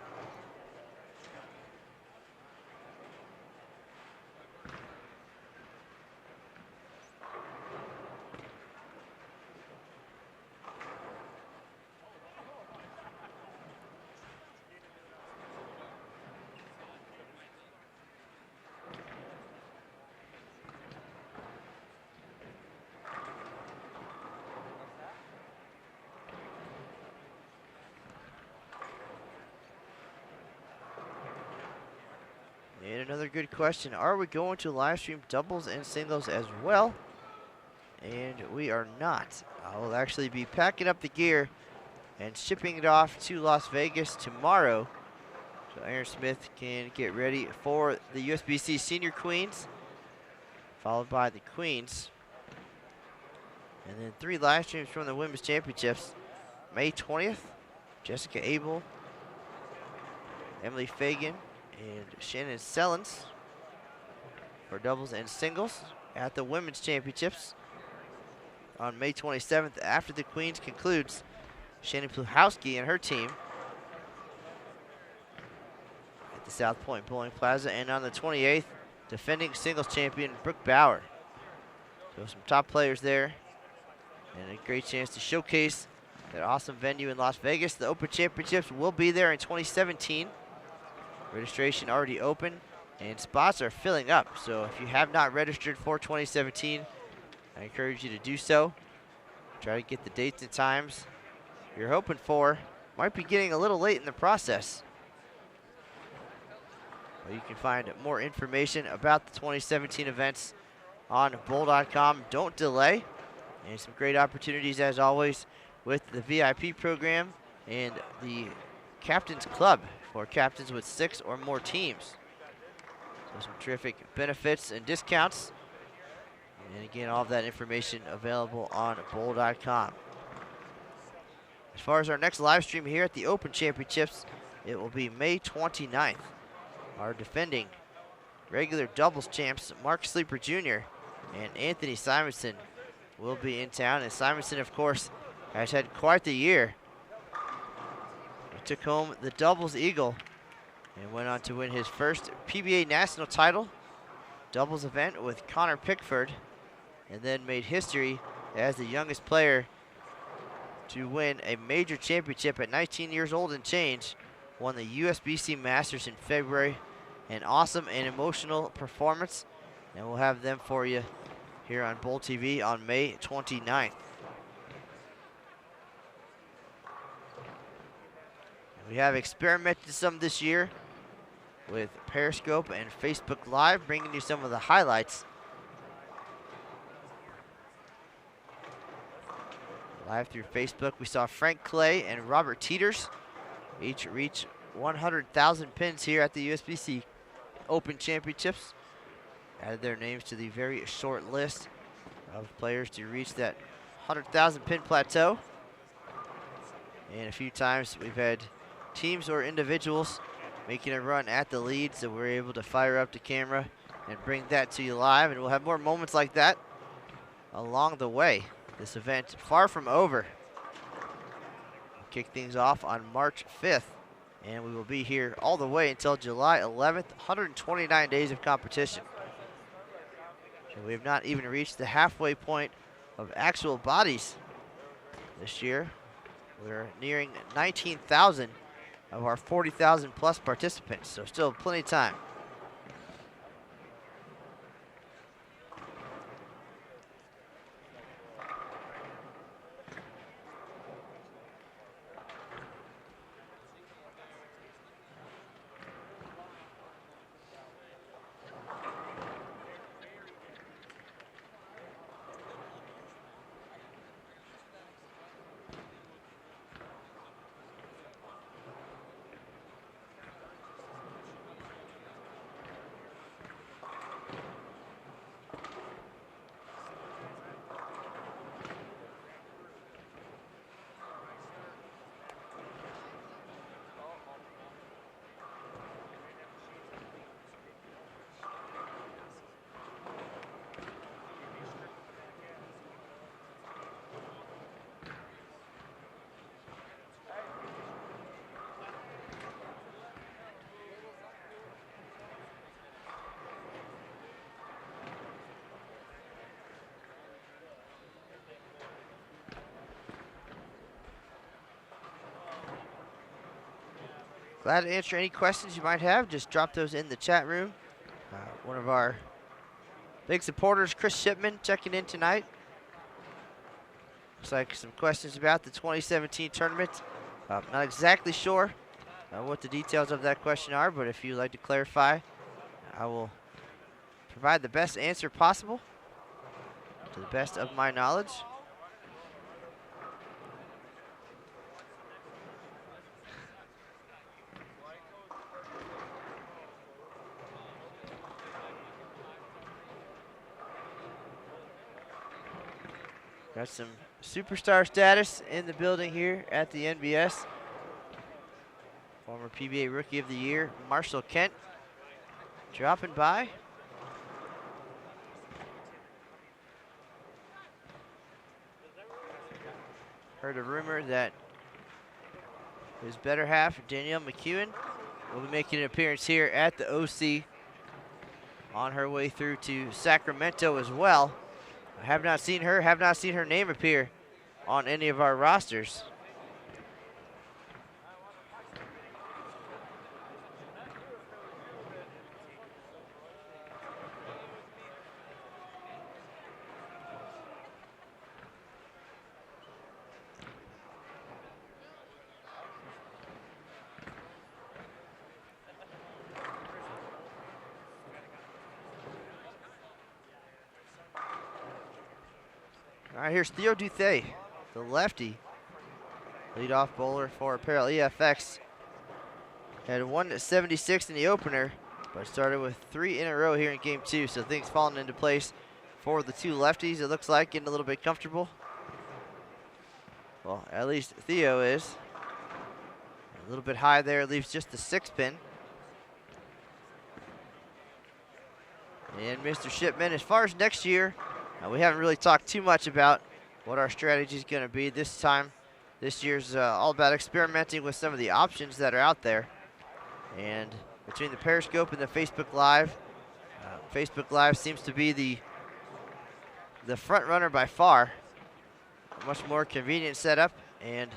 And another good question. Are we going to live stream doubles and singles as well? And we are not. I will actually be packing up the gear and shipping it off to Las Vegas tomorrow. So Aaron Smith can get ready for the USBC Senior Queens, followed by the Queens. And then 3 live streams from the Women's Championships. May 20th, Jessica Abel, Emily Fagan, and Shannon Sellens for doubles and singles at the Women's Championships. On May 27th, after the Queens concludes, Shannon Pluhowski and her team at the South Point Bowling Plaza. And on the 28th, defending singles champion Brooke Bauer. So some top players there, and a great chance to showcase that awesome venue in Las Vegas. The Open Championships will be there in 2017. Registration already open, and spots are filling up. So if you have not registered for 2017, I encourage you to do so. Try to get the dates and times you're hoping for. Might be getting a little late in the process. But you can find more information about the 2017 events on bowl.com. Don't delay. And some great opportunities as always with the VIP program and the Captain's Club for captains with 6 or more teams. So some terrific benefits and discounts. And again, all of that information available on bowl.com. As far as our next live stream here at the Open Championships, it will be May 29th. Our defending regular doubles champs, Mark Sleeper Jr. and Anthony Simonson, will be in town. And Simonson, of course, has had quite the year. He took home the doubles eagle and went on to win his first PBA national title doubles event with Connor Pickford, and then made history as the youngest player to win a major championship at 19 years old and change. Won the USBC Masters in February. An awesome and emotional performance, and we'll have them for you here on Bowl TV on May 29th. We have experimented some this year with Periscope and Facebook Live, bringing you some of the highlights. Live through Facebook, we saw Frank Clay and Robert Teeters each reach 100,000 pins here at the USBC Open Championships. Added their names to the very short list of players to reach that 100,000 pin plateau. And a few times we've had teams or individuals making a run at the lead, so we're able to fire up the camera and bring that to you live. And we'll have more moments like that along the way. This event far from over. We'll kick things off on March 5th. And we will be here all the way until July 11th, 129 days of competition. And we have not even reached the halfway point of actual bodies this year. We're nearing 19,000 of our 40,000 plus participants, so still plenty of time. Glad to answer any questions you might have. Just drop those in the chat room. One of our big supporters, Chris Shipman, checking in tonight. Looks like some questions about the 2017 tournament. Not exactly sure what the details of that question are, but if you'd like to clarify, I will provide the best answer possible to the best of my knowledge. Got some superstar status in the building here at the NBS. Former PBA Rookie of the Year, Marshall Kent, dropping by. Heard a rumor that his better half, Danielle McEwen, will be making an appearance here at the OC on her way through to Sacramento as well. I have not seen her name appear on any of our rosters. All right, here's Theo Duthay, the lefty, leadoff bowler for Apparel EFX. Had 176 in the opener, but started with 3 in a row here in game 2, so things falling into place for the two lefties. It looks like getting a little bit comfortable. Well, at least Theo is. A little bit high there, leaves just the 6-pin. And Mr. Shipman, as far as next year, we haven't really talked too much about what our strategy is going to be this time. This year's all about experimenting with some of the options that are out there. And between the Periscope and the Facebook Live seems to be the front runner by far. A much more convenient setup, and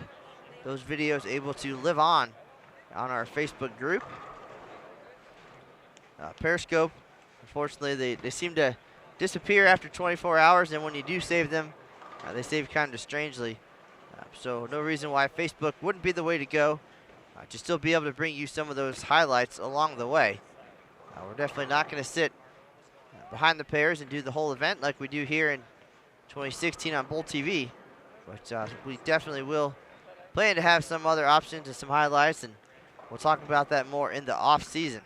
those videos able to live on our Facebook group. Periscope, unfortunately, they seem to disappear after 24 hours, and when you do save them, they save kind of strangely. So no reason why Facebook wouldn't be the way to go to still be able to bring you some of those highlights along the way. We're definitely not going to sit behind the pairs and do the whole event like we do here in 2016 on Bowl TV, but we definitely will plan to have some other options and some highlights, and we'll talk about that more in the off season.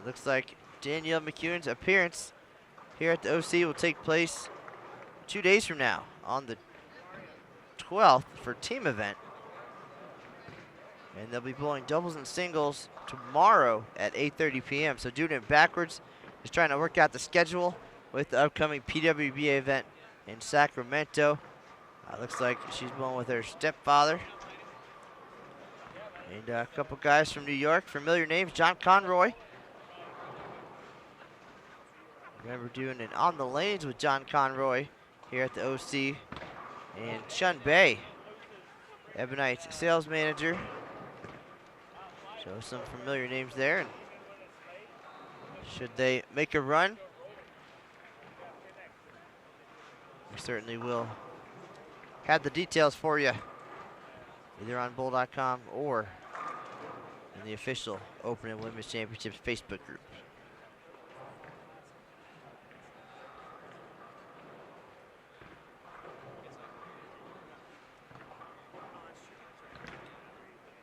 Looks like Danielle McEwen's appearance here at the OC will take place 2 days from now on the 12th for team event. And they'll be bowling doubles and singles tomorrow at 8:30 p.m. So doing it backwards, just trying to work out the schedule with the upcoming PWBA event in Sacramento. Looks like she's bowling with her stepfather. And a couple guys from New York, familiar names, John Conroy. Remember doing it on the lanes with John Conroy here at the OC. And Chun Bay, Ebonite's sales manager. So some familiar names there. And should they make a run, we certainly will have the details for you, either on bowl.com or in the official Open and Women's Championships Facebook group.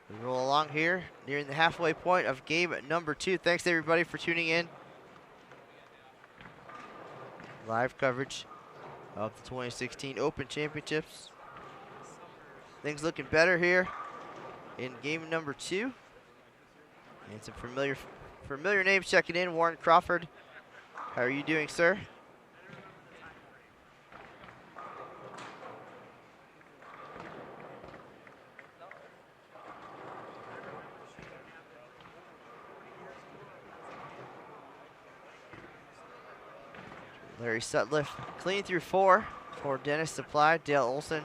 We roll along here, nearing the halfway point of game number 2. Thanks everybody for tuning in. live coverage of the 2016 Open Championships. Things looking better here in game number 2. And some familiar names checking in. Warren Crawford, how are you doing, sir? Larry Sutliff clean through 4 for Dennis Supply. Dale Olson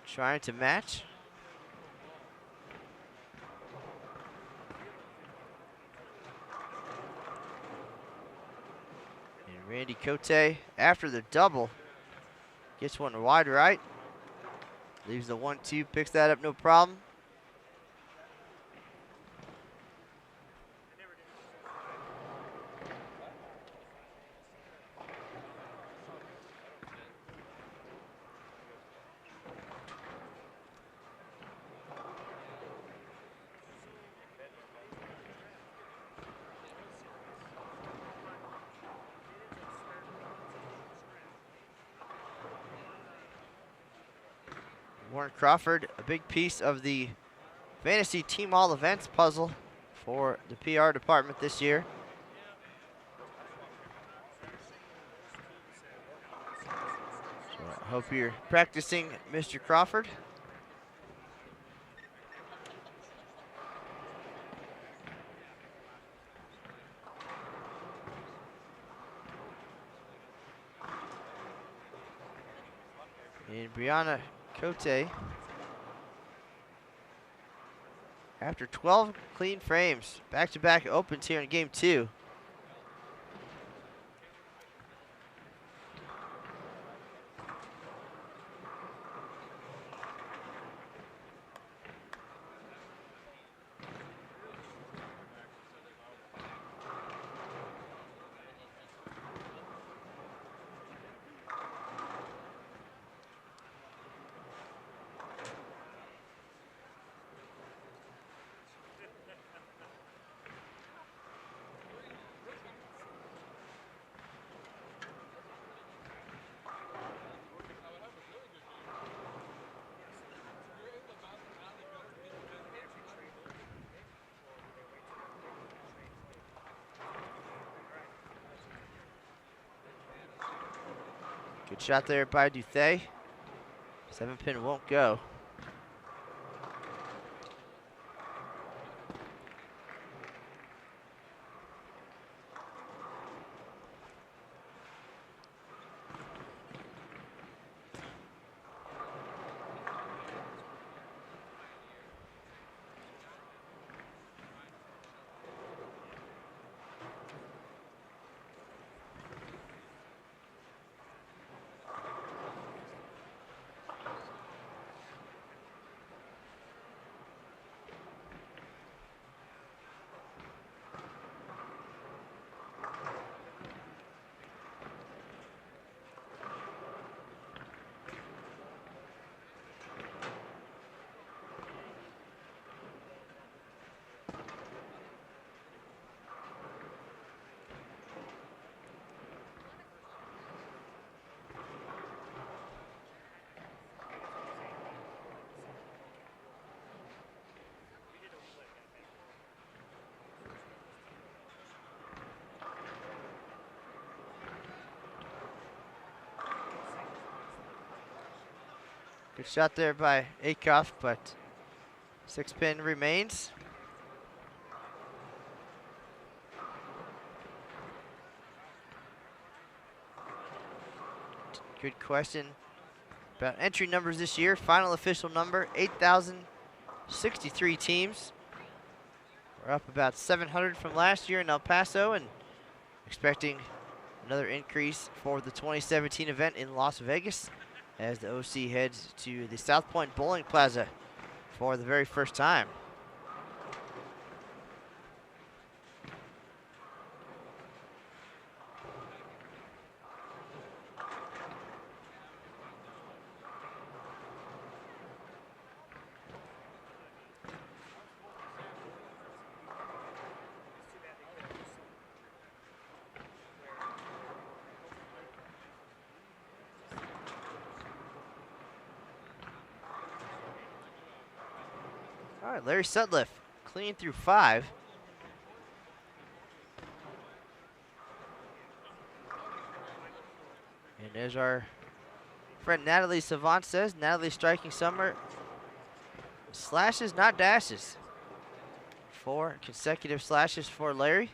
trying to match. And Randy Cote, after the double, gets one wide right. Leaves the 1-2, picks that up no problem. Warren Crawford, a big piece of the Fantasy Team All Events puzzle for the PR department this year. So I hope you're practicing, Mr. Crawford. And Bryanna Cote, after 12 clean frames, back-to-back opens here in game 2. Good shot there by Duthay. 7-pin won't go. Good shot there by Akoff, but 6-pin remains. Good question about entry numbers this year. Final official number, 8,063 teams. We're up about 700 from last year in El Paso and expecting another increase for the 2017 event in Las Vegas as the OC heads to the South Point Bowling Plaza for the very first time. All right, Larry Sutliff clean through 5. And as our friend Natalie Savant says, Natalie striking summer. Slashes, not dashes. 4 consecutive slashes for Larry.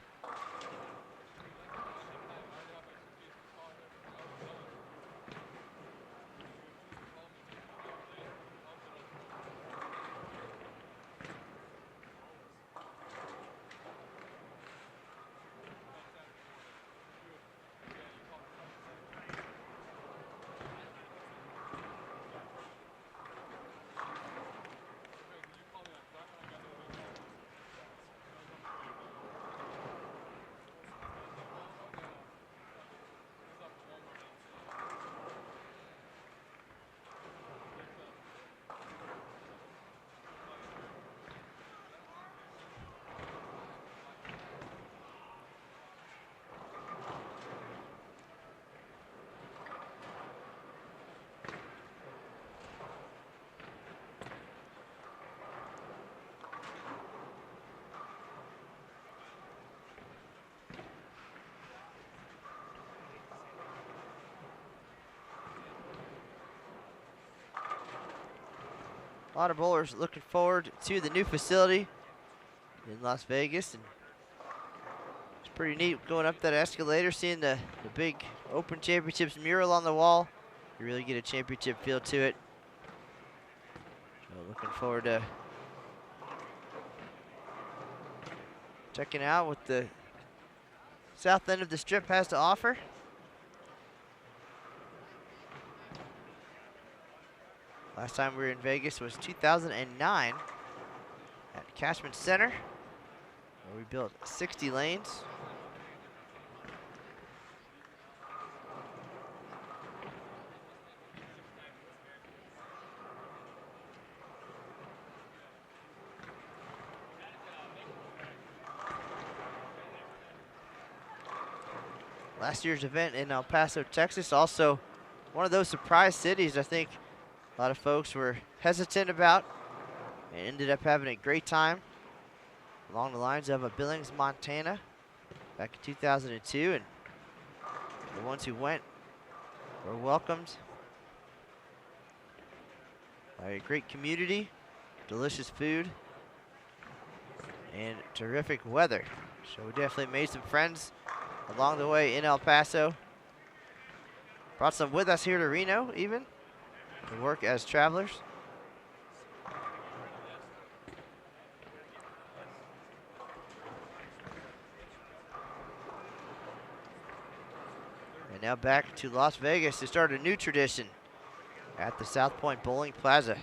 A lot of bowlers looking forward to the new facility in Las Vegas. And it's pretty neat going up that escalator, seeing the big Open Championships mural on the wall. You really get a championship feel to it. So looking forward to checking out what the south end of the strip has to offer. Last time we were in Vegas was 2009 at Cashman Center, where we built 60 lanes. Last year's event in El Paso, Texas, also one of those surprise cities I think a lot of folks were hesitant about and ended up having a great time along the lines of a Billings, Montana back in 2002. And the ones who went were welcomed by a great community, delicious food, and terrific weather. So we definitely made some friends along the way in El Paso. Brought some with us here to Reno even to work as travelers. And now back to Las Vegas to start a new tradition at the South Point Bowling Plaza.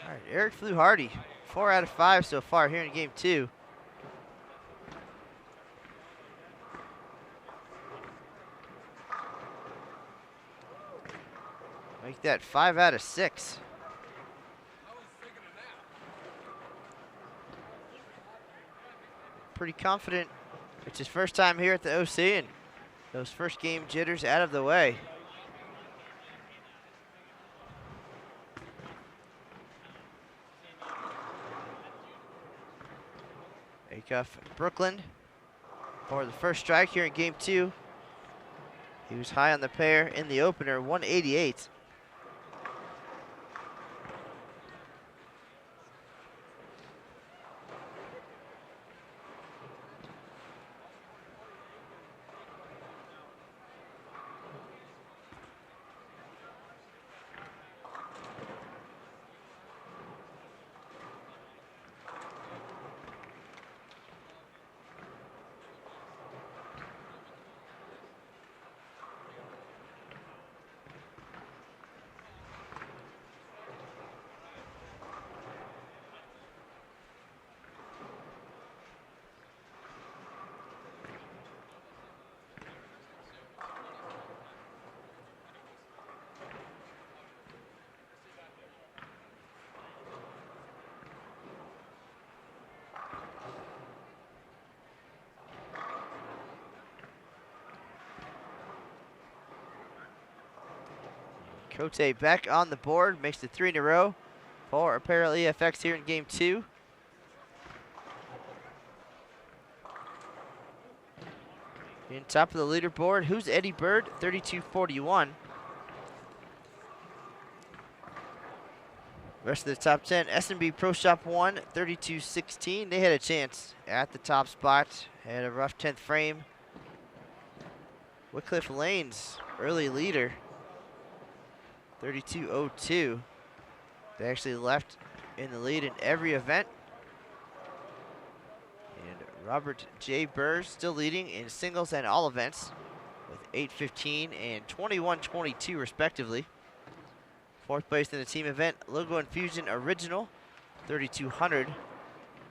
All right, Eric flew Hardy, 4 out of 5 so far here in game 2. Make that 5 out of 6. Pretty confident. It's his first time here at the OC, and those first game jitters out of the way. Acuff Brooklyn for the first strike here in game 2. He was high on the pair in the opener, 188. Cote back on the board, makes it 3 in a row for Apparel EFX here in game 2. In top of the leaderboard, who's Eddie Bird? 32-41. Rest of the top 10, S&B Pro Shop 1, 32-16. They had a chance at the top spot. Had a rough 10th frame. Wycliffe Lanes, early leader, 32-02. They actually left in the lead in every event. And Robert J. Burr still leading in singles and all events with 8-15 and 21-22 respectively. Fourth place in the team event, Logo Infusion Original, 3200.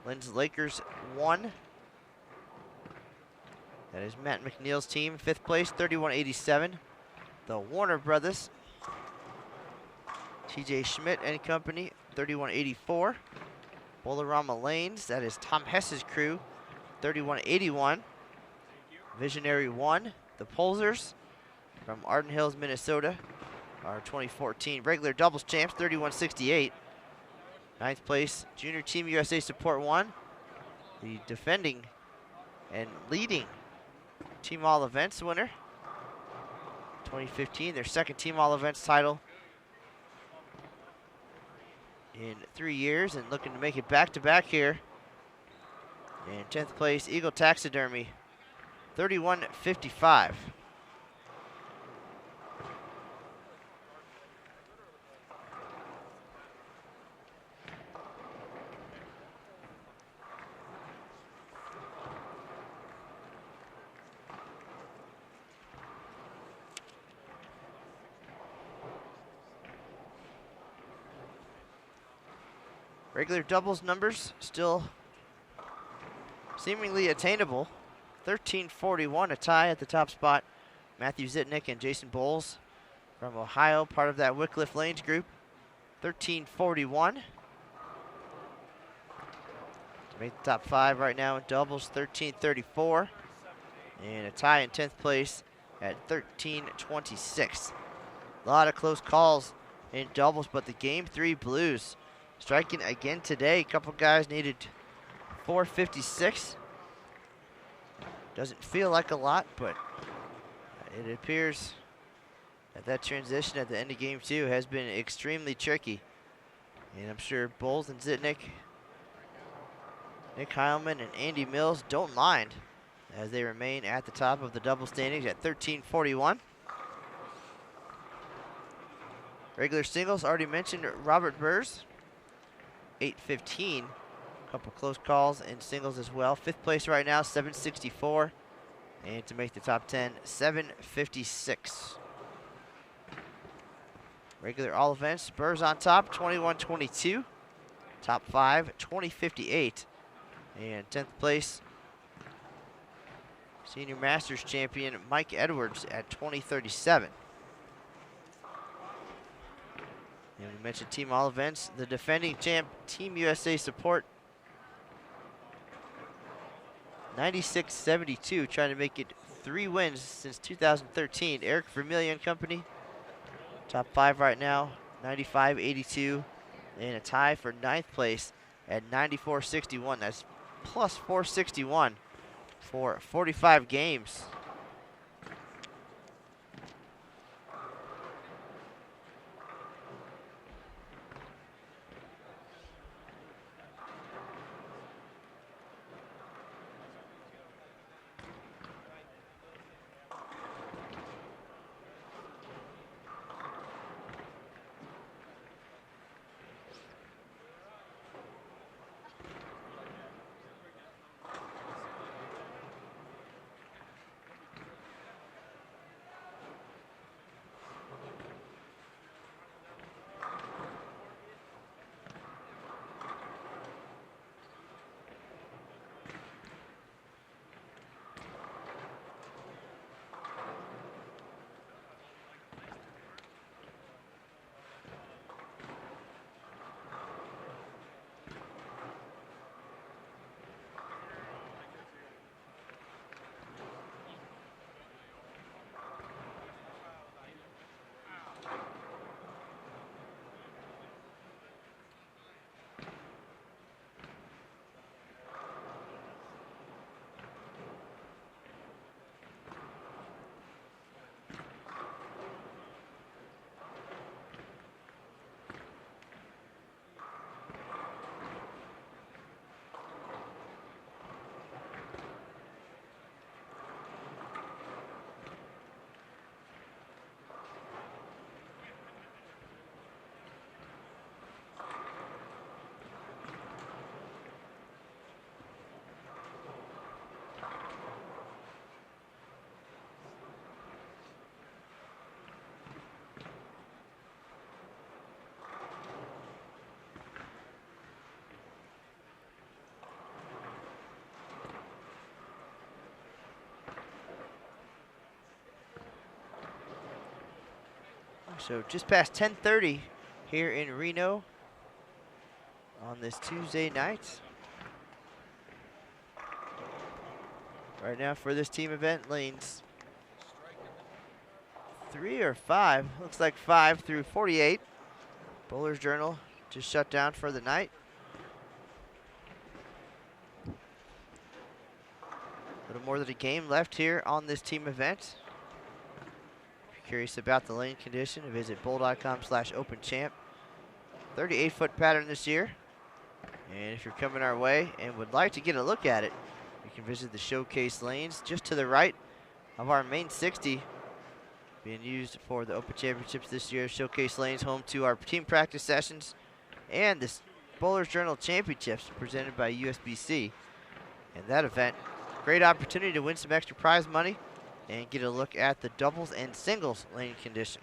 Lynn's Lakers 1. That is Matt McNeil's team. Fifth place, 3187. The Warner Brothers, TJ Schmidt and company, 3184. Bolorama Lanes, that is Tom Hess's crew, 3181. Visionary 1, the Polsers from Arden Hills, Minnesota, our 2014 regular doubles champs, 3168. Ninth place, Junior Team USA Support 1, the defending and leading Team All Events winner, 2015, their second Team All Events title in 3 years, and looking to make it back-to-back here. And 10th place, Eagle Taxidermy, 3155. Regular doubles numbers still seemingly attainable. 1341, a tie at the top spot. Matthew Zitnick and Jason Bowles from Ohio, part of that Wycliffe Lanes group. 1341. To make the top 5 right now in doubles, 1334. And a tie in 10th place at 1326. A lot of close calls in doubles, but the game 3 Blues striking again today. A couple guys needed 456. Doesn't feel like a lot, but it appears that transition at the end of game 2 has been extremely tricky. And I'm sure Bowles and Zitnick, Nick Heilman and Andy Mills don't mind as they remain at the top of the double standings at 1341. Regular singles, already mentioned Robert Burrs, 815. A couple close calls in singles as well. Fifth place right now, 764. And to make the top 10, 756. Regular all events, Burrs on top, 2122. Top 5, 2058. And 10th place, Senior Masters champion Mike Edwards at 2037. And we mentioned team all events. The defending champ, Team USA Support, 96-72, trying to make it 3 wins since 2013. Eric Vermillion Company, top 5 right now, 95-82, and a tie for 9th place at 94-61. That's plus 461 for 45 games. So just past 10:30 here in Reno on this Tuesday night. Right now for this team event, lanes 3 or 5. Looks like 5 through 48. Bowler's Journal just shut down for the night. A little more than a game left here on this team event. If you're curious about the lane condition, visit bowl.com/openchamp. 38-foot pattern this year. And if you're coming our way and would like to get a look at it, you can visit the showcase lanes just to the right of our main 60 being used for the Open Championships this year. Showcase lanes home to our team practice sessions and the Bowler's Journal Championships presented by USBC. And that event, great opportunity to win some extra prize money and get a look at the doubles and singles lane condition.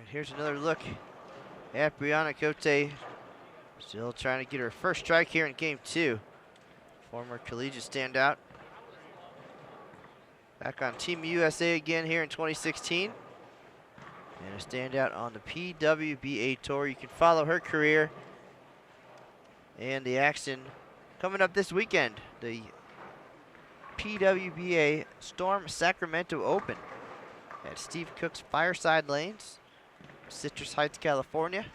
Here's another look at Bryanna Cote. Still trying to get her first strike here in game 2. Former collegiate standout. Back on Team USA again here in 2016. And a standout on the PWBA Tour. You can follow her career and the action coming up this weekend. The PWBA Storm Sacramento Open at Steve Cook's Fireside Lanes, Citrus Heights, California.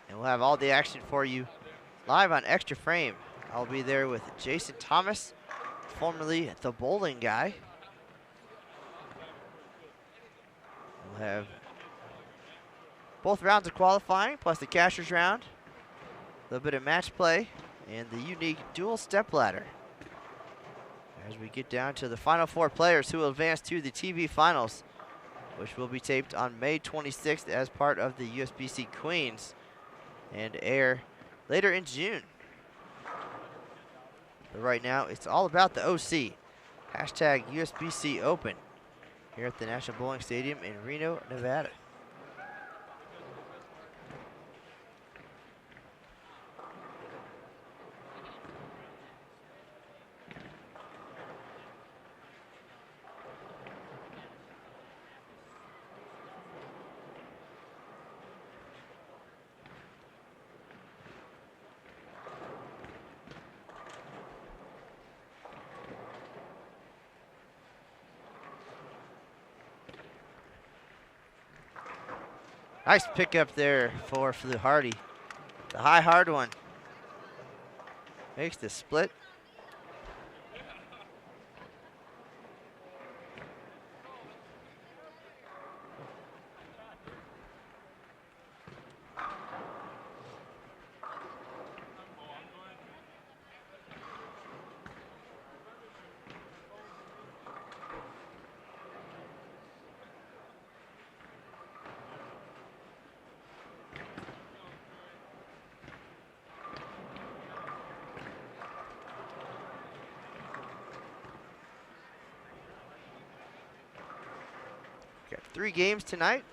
And we'll have all the action for you live on Extra Frame. I'll be there with Jason Thomas, formerly the bowling guy. We'll have both rounds of qualifying, plus the cashers round, a little bit of match play, and the unique dual step ladder. As we get down to the final 4 players who will advance to the TV finals, which will be taped on May 26th as part of the USBC Queens and air later in June. But right now, it's all about the OC. Hashtag USBC Open here at the National Bowling Stadium in Reno, Nevada. Nice pickup there for the Hardy. The high hard one. Makes the split. Got 3 games tonight.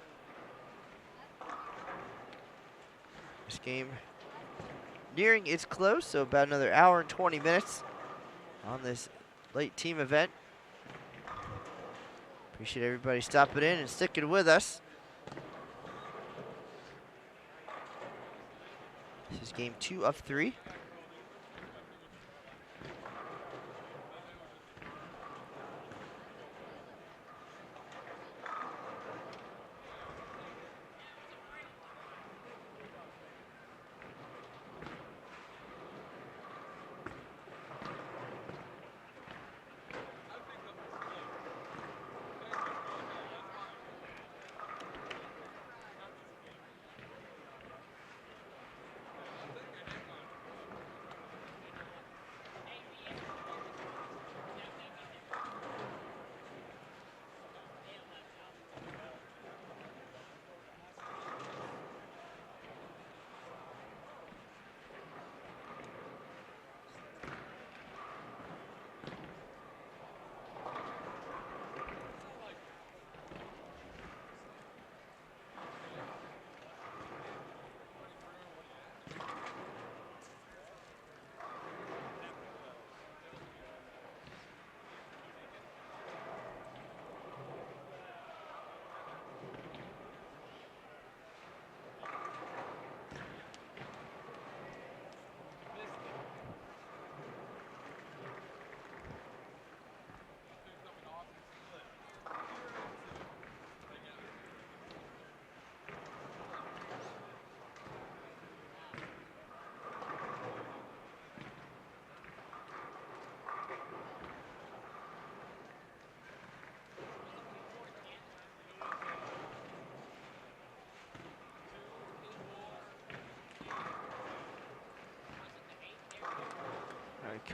This game nearing its close, so about another hour and 20 minutes on this late team event. Appreciate everybody stopping in and sticking with us. This is game 2 of 3.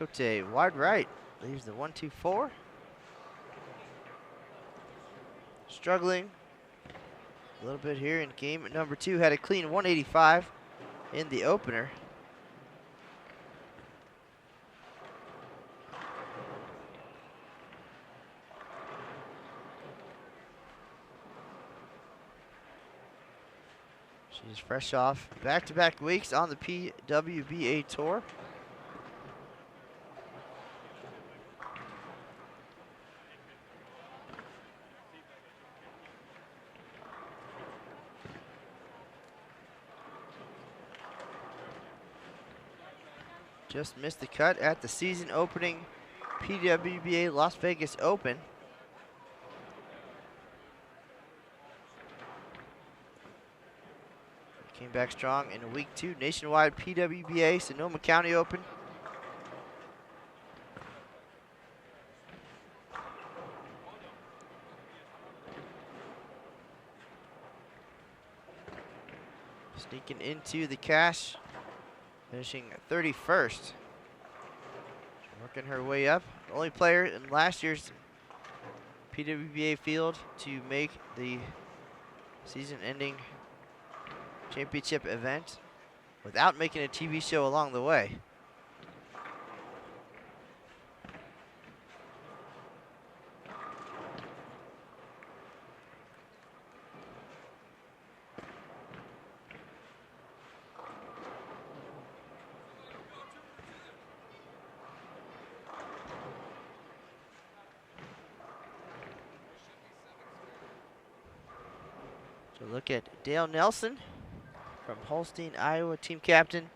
Cote, wide right, leaves the 1-2-4. Struggling a little bit here in game number 2. Had a clean 185 in the opener. She's fresh off back-to-back weeks on the PWBA Tour. Just missed the cut at the season opening PWBA Las Vegas Open. Came back strong in a week 2 nationwide PWBA Sonoma County Open. Sneaking into the cash, finishing 31st. Working her way up. The only player in last year's PWBA field to make the season-ending championship event without making a TV show along the way. So look at Dale Nelson from Holstein, Iowa, team captain,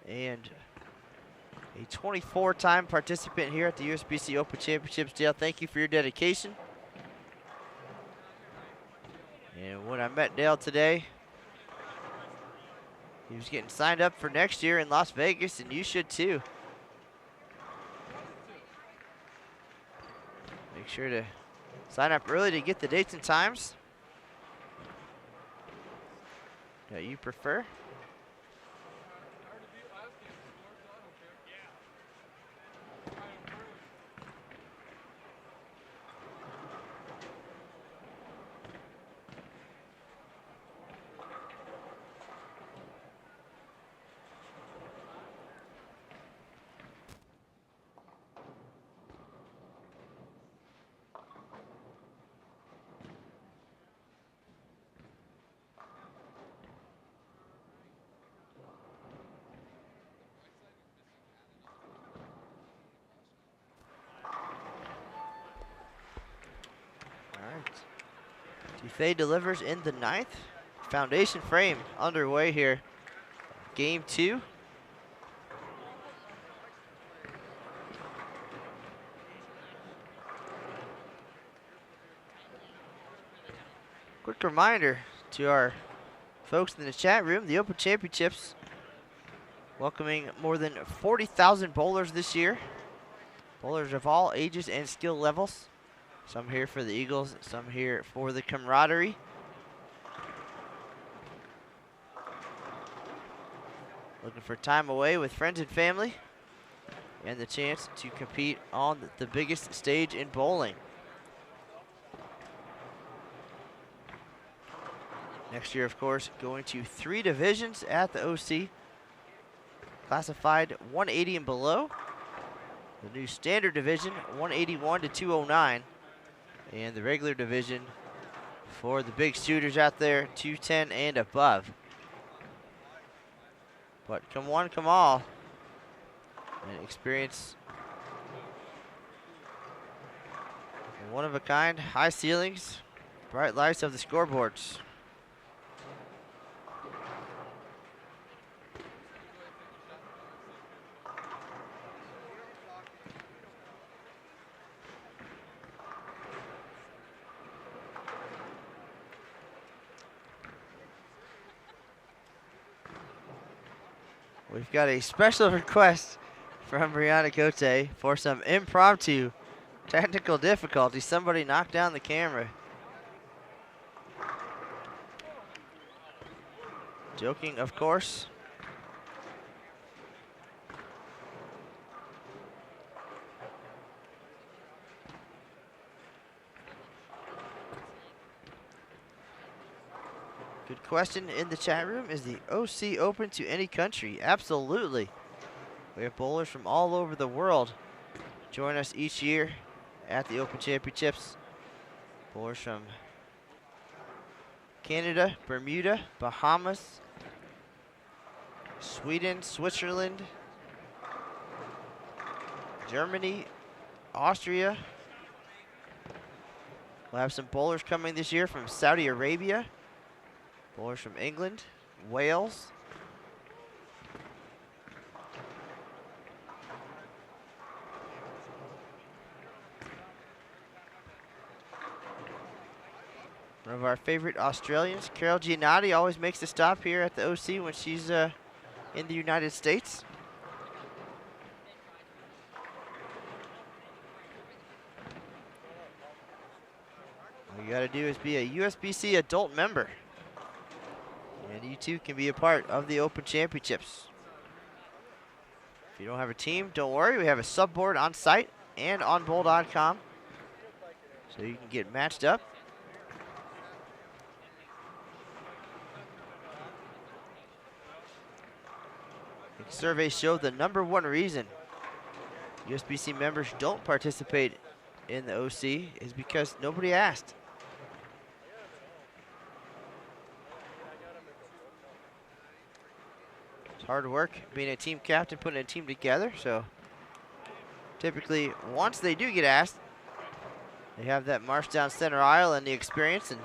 and a 24-time participant here at the USBC Open Championships. Dale, thank you for your dedication. And when I met Dale today, he was getting signed up for next year in Las Vegas, and you should too. Make sure to sign up early to get the dates and times that you prefer. Dufay delivers in the 9th. Foundation frame underway here. Game 2. Quick reminder to our folks in the chat room, the Open Championships welcoming more than 40,000 bowlers this year. Bowlers of all ages and skill levels. Some here for the Eagles, some here for the camaraderie. Looking for time away with friends and family and the chance to compete on the biggest stage in bowling. Next year, of course, going to 3 divisions at the OC. Classified 180 and below. The new standard division, 181 to 209. And the regular division for the big shooters out there, 210 and above. But come one, come all. And experience one of a kind, high ceilings, bright lights of the scoreboards. We've got a special request from Bryanna Cote for some impromptu technical difficulty. Somebody knocked down the camera. Joking, of course. question in the chat room, is the OC open to any country? Absolutely. We have bowlers from all over the world join us each year at the Open Championships. Bowlers from Canada, Bermuda, Bahamas, Sweden, Switzerland, Germany, Austria. We'll have some bowlers coming this year from Saudi Arabia, bowlers from England, Wales. One of our favorite Australians, Carol Giannotti, always makes a stop here at the OC when she's in the United States. All you got to do is be a USBC adult member, and you too can be a part of the Open Championships. If you don't have a team, don't worry. We have a sub board on site and on bowl.com, so you can get matched up. Surveys show the #1 reason USBC members don't participate in the OC is because nobody asked. It's hard work being a team captain, putting a team together, so typically once they do get asked, they have that march down center aisle and the experience, and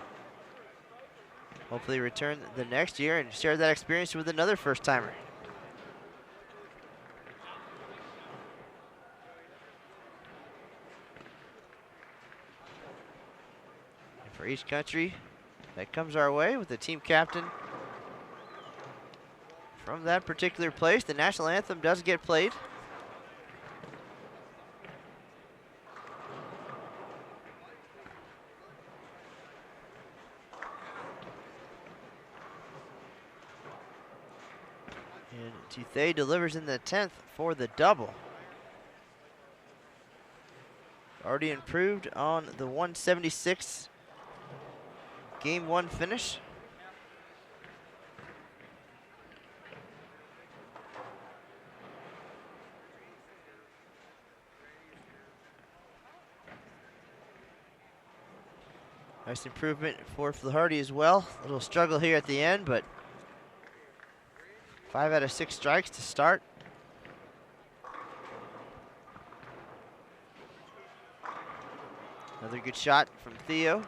hopefully return the next year and share that experience with another first-timer. For each country that comes our way with the team captain from that particular place, the national anthem does get played. And Toothay delivers in the 10th for the double. Already improved on the 176 Game 1 finish. Nice improvement for Flaherty as well. A little struggle here at the end, but 5 out of 6 strikes to start. Another good shot from Theo.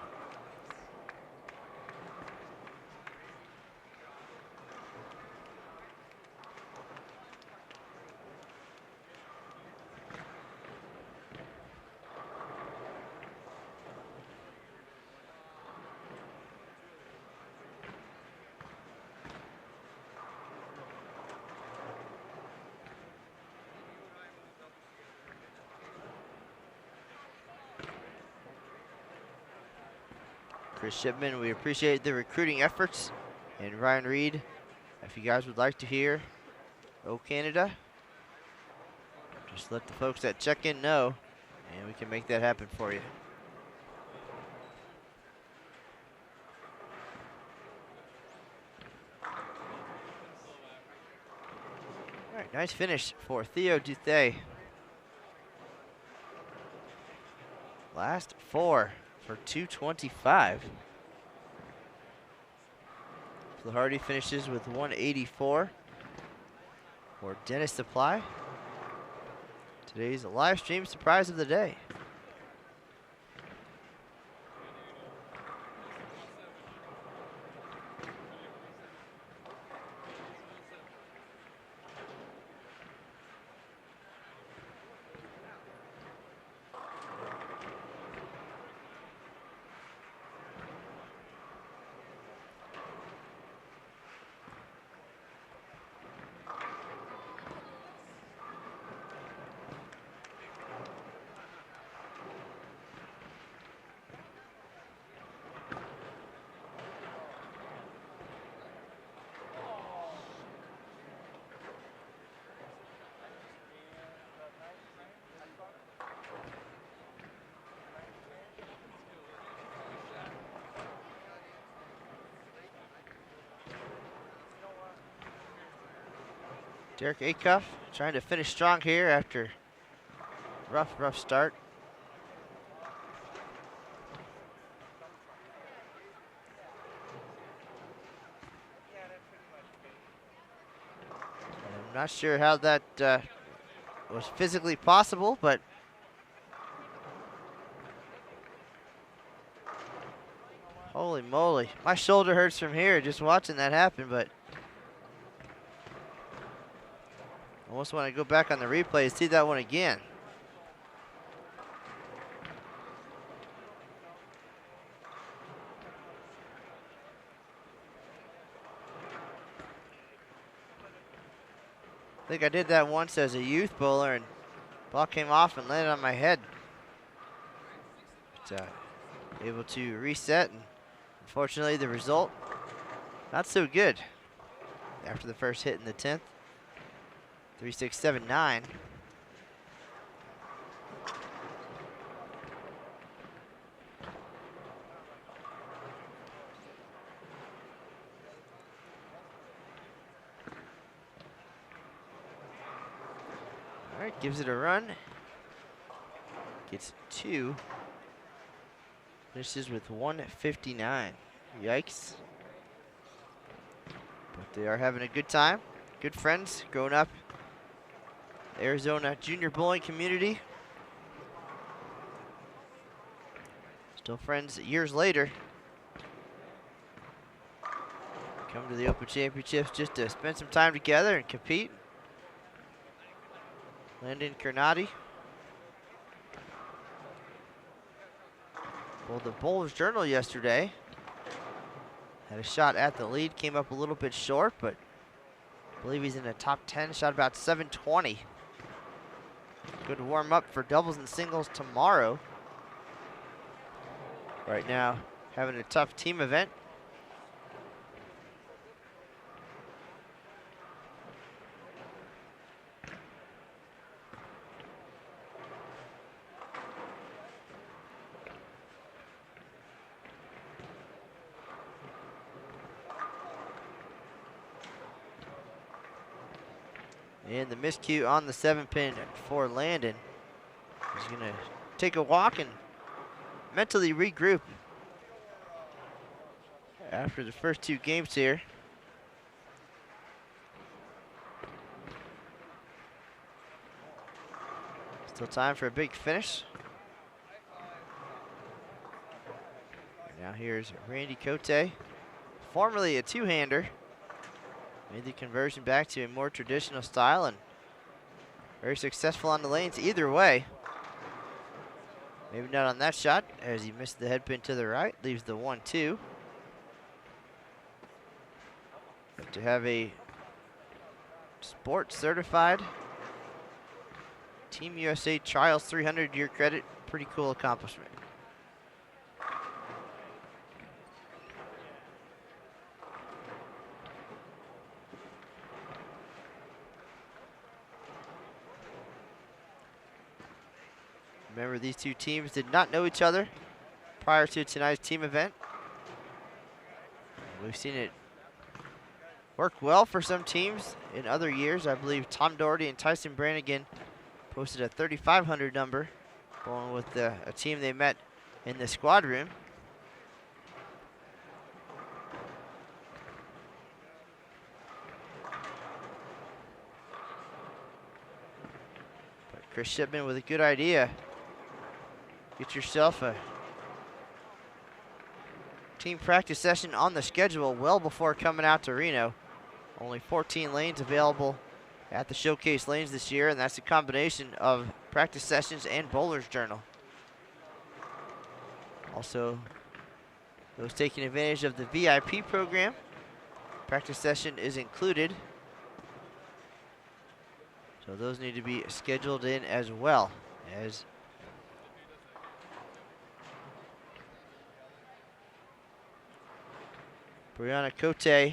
Chris Shipman, we appreciate the recruiting efforts. And Ryan Reed, if you guys would like to hear "Oh Canada," just let the folks that check in know, and we can make that happen for you. All right, nice finish for Theo Toothay. Last 4 for 225. Flaherty finishes with 184 for Dennis Supply. Today's live stream surprise of the day. Derek Acuff trying to finish strong here after rough start. I'm not sure how that was physically possible, but holy moly. My shoulder hurts from here just watching that happen, but I almost want to go back on the replay and see that one again. I think I did that once as a youth bowler, and ball came off and landed on my head. But, able to reset, and unfortunately the result, not so good. After the first hit in the 10th, 3-6-7-9. All right, gives it a run. Gets 2. Finishes with 159. Yikes. But they are having a good time. Good friends growing up. Arizona junior bowling community. Still friends years later. Come to the Open Championships just to spend some time together and compete. Landon Carnati. Well, the Bowler's Journal yesterday had a shot at the lead, came up a little bit short, but I believe he's in the top 10, shot about 720. Good warm up for doubles and singles tomorrow. Right now, having a tough team event. And the miscue on the 7-pin for Landon. He's gonna take a walk and mentally regroup after the first 2 games here. Still time for a big finish. And now here's Bryanna Cote, formerly a 2-hander. Made the conversion back to a more traditional style and very successful on the lanes either way. Maybe not on that shot as he missed the head pin to the right, leaves the 1-2. But to have a sports certified Team USA Trials 300 to your credit, pretty cool accomplishment. Remember, these 2 teams did not know each other prior to tonight's team event. We've seen it work well for some teams in other years. I believe Tom Doherty and Tyson Brannigan posted a 3,500 number, going with a team they met in the squad room. But Chris Shipman with a good idea. Get yourself a team practice session on the schedule well before coming out to Reno. Only 14 lanes available at the Showcase lanes this year, and that's a combination of practice sessions and Bowler's Journal. Also, those taking advantage of the VIP program, practice session is included. So those need to be scheduled in as well. As Bryanna Cote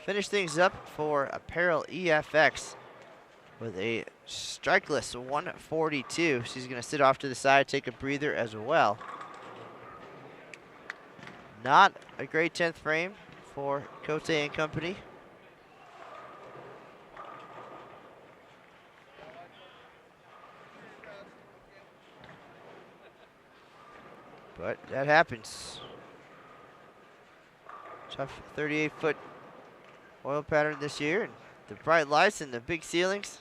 finish things up for Apparel EFX with a strikeless 142. She's going to sit off to the side, take a breather as well. Not a great 10th frame for Cote and company. but that happens. Tough 38-foot oil pattern this year, and the bright lights and the big ceilings.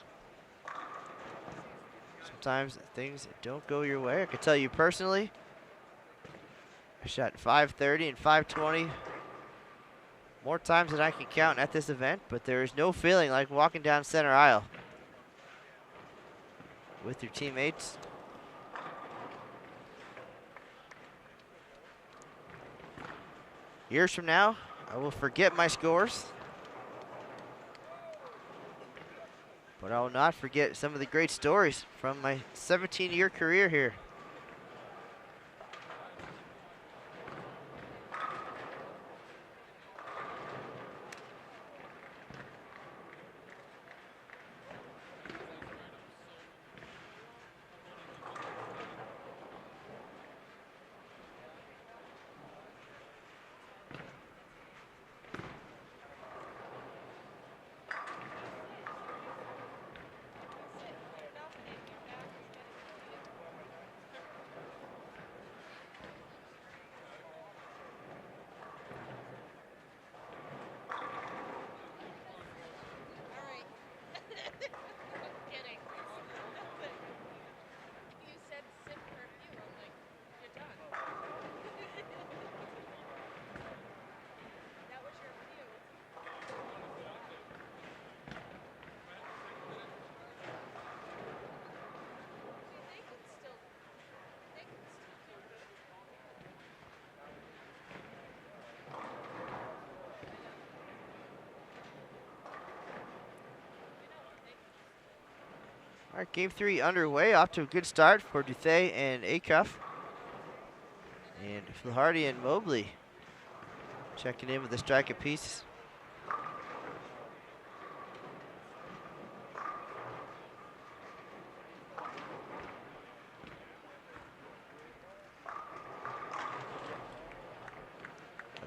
Sometimes things don't go your way. I can tell you personally, I shot 530 and 520 more times than I can count at this event, but there is no feeling like walking down center aisle with your teammates. Years from now, I will forget my scores, but I will not forget some of the great stories from my 17-year career here. All right, game 3 underway. Off to a good start for Duthay and Acuff. And Flaharty and Mobley checking in with the strike apiece.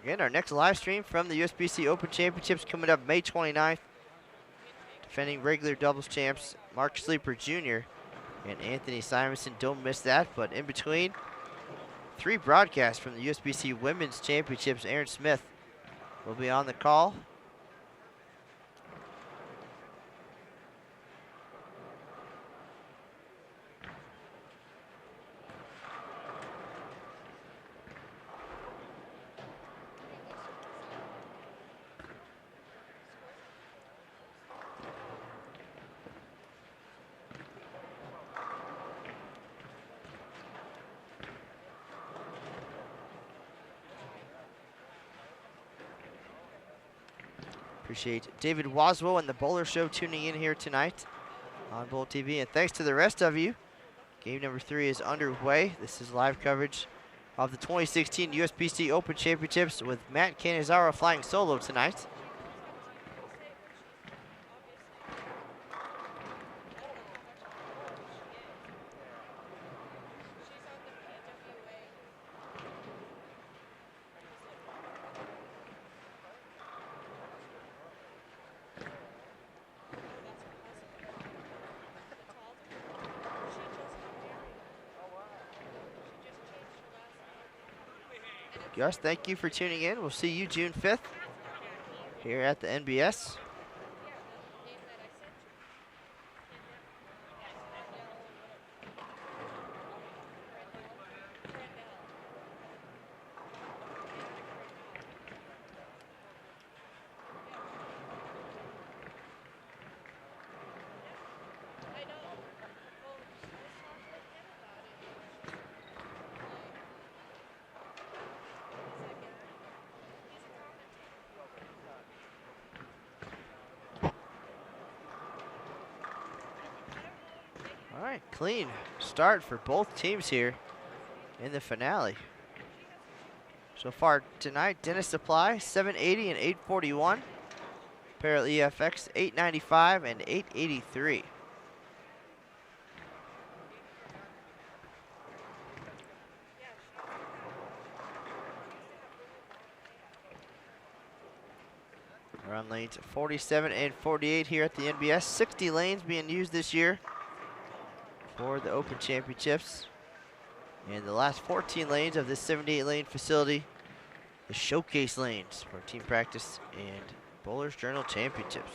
Again, our next live stream from the USBC Open Championships coming up May 29th. Defending regular doubles champs Mark Sleeper Jr. and Anthony Simonson. Don't miss that. But in between, 3 broadcasts from the USBC Women's Championships. Aaron Smith will be on the call. Appreciate David Waswell and the Bowler Show tuning in here tonight on Bowl TV. And thanks to the rest of you. Game number 3 is underway. This is live coverage of the 2016 USBC Open Championships with Matt Canizaro flying solo tonight. Gus, thank you for tuning in. We'll see you June 5th here at the NBS. All right, clean start for both teams here in the finale. So far tonight, Dennis Supply, 780 and 841. Apparel EFX, 895 and 883. Run lanes 47 and 48 here at the NBS. 60 lanes being used this year for the Open Championships. And the last 14 lanes of this 78-lane facility, the showcase lanes for team practice and Bowlers Journal Championships.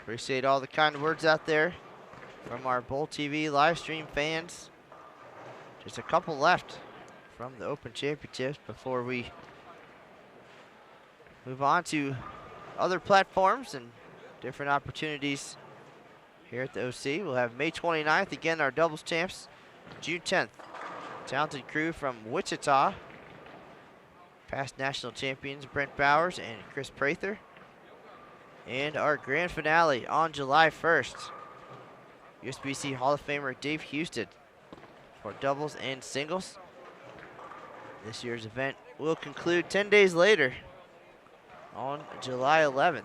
Appreciate all the kind words out there from our Bowl TV live stream fans. Just a couple left from the Open Championships before we move on to other platforms and different opportunities here at the OC. We'll have May 29th, again, our doubles champs. June 10th, talented crew from Wichita, past national champions Brent Bowers and Chris Prather. And our grand finale on July 1st, USBC Hall of Famer Dave Houston for doubles and singles. This year's event will conclude 10 days later on July 11th.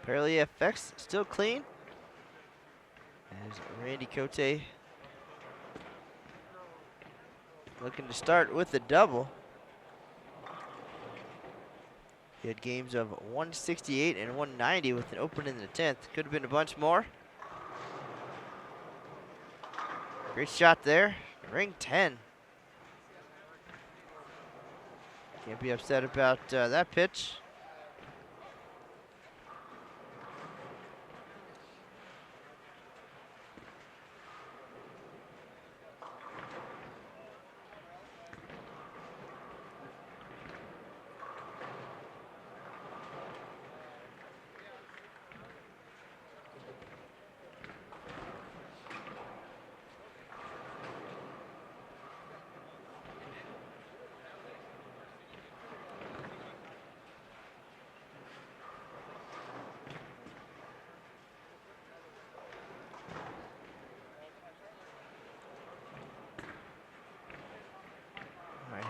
Apparel EFX still clean. As Randy Cote looking to start with the double. He had games of 168 and 190 with an open in the 10th. Could have been a bunch more. Great shot there. Ring 10. Can't be upset about that pitch.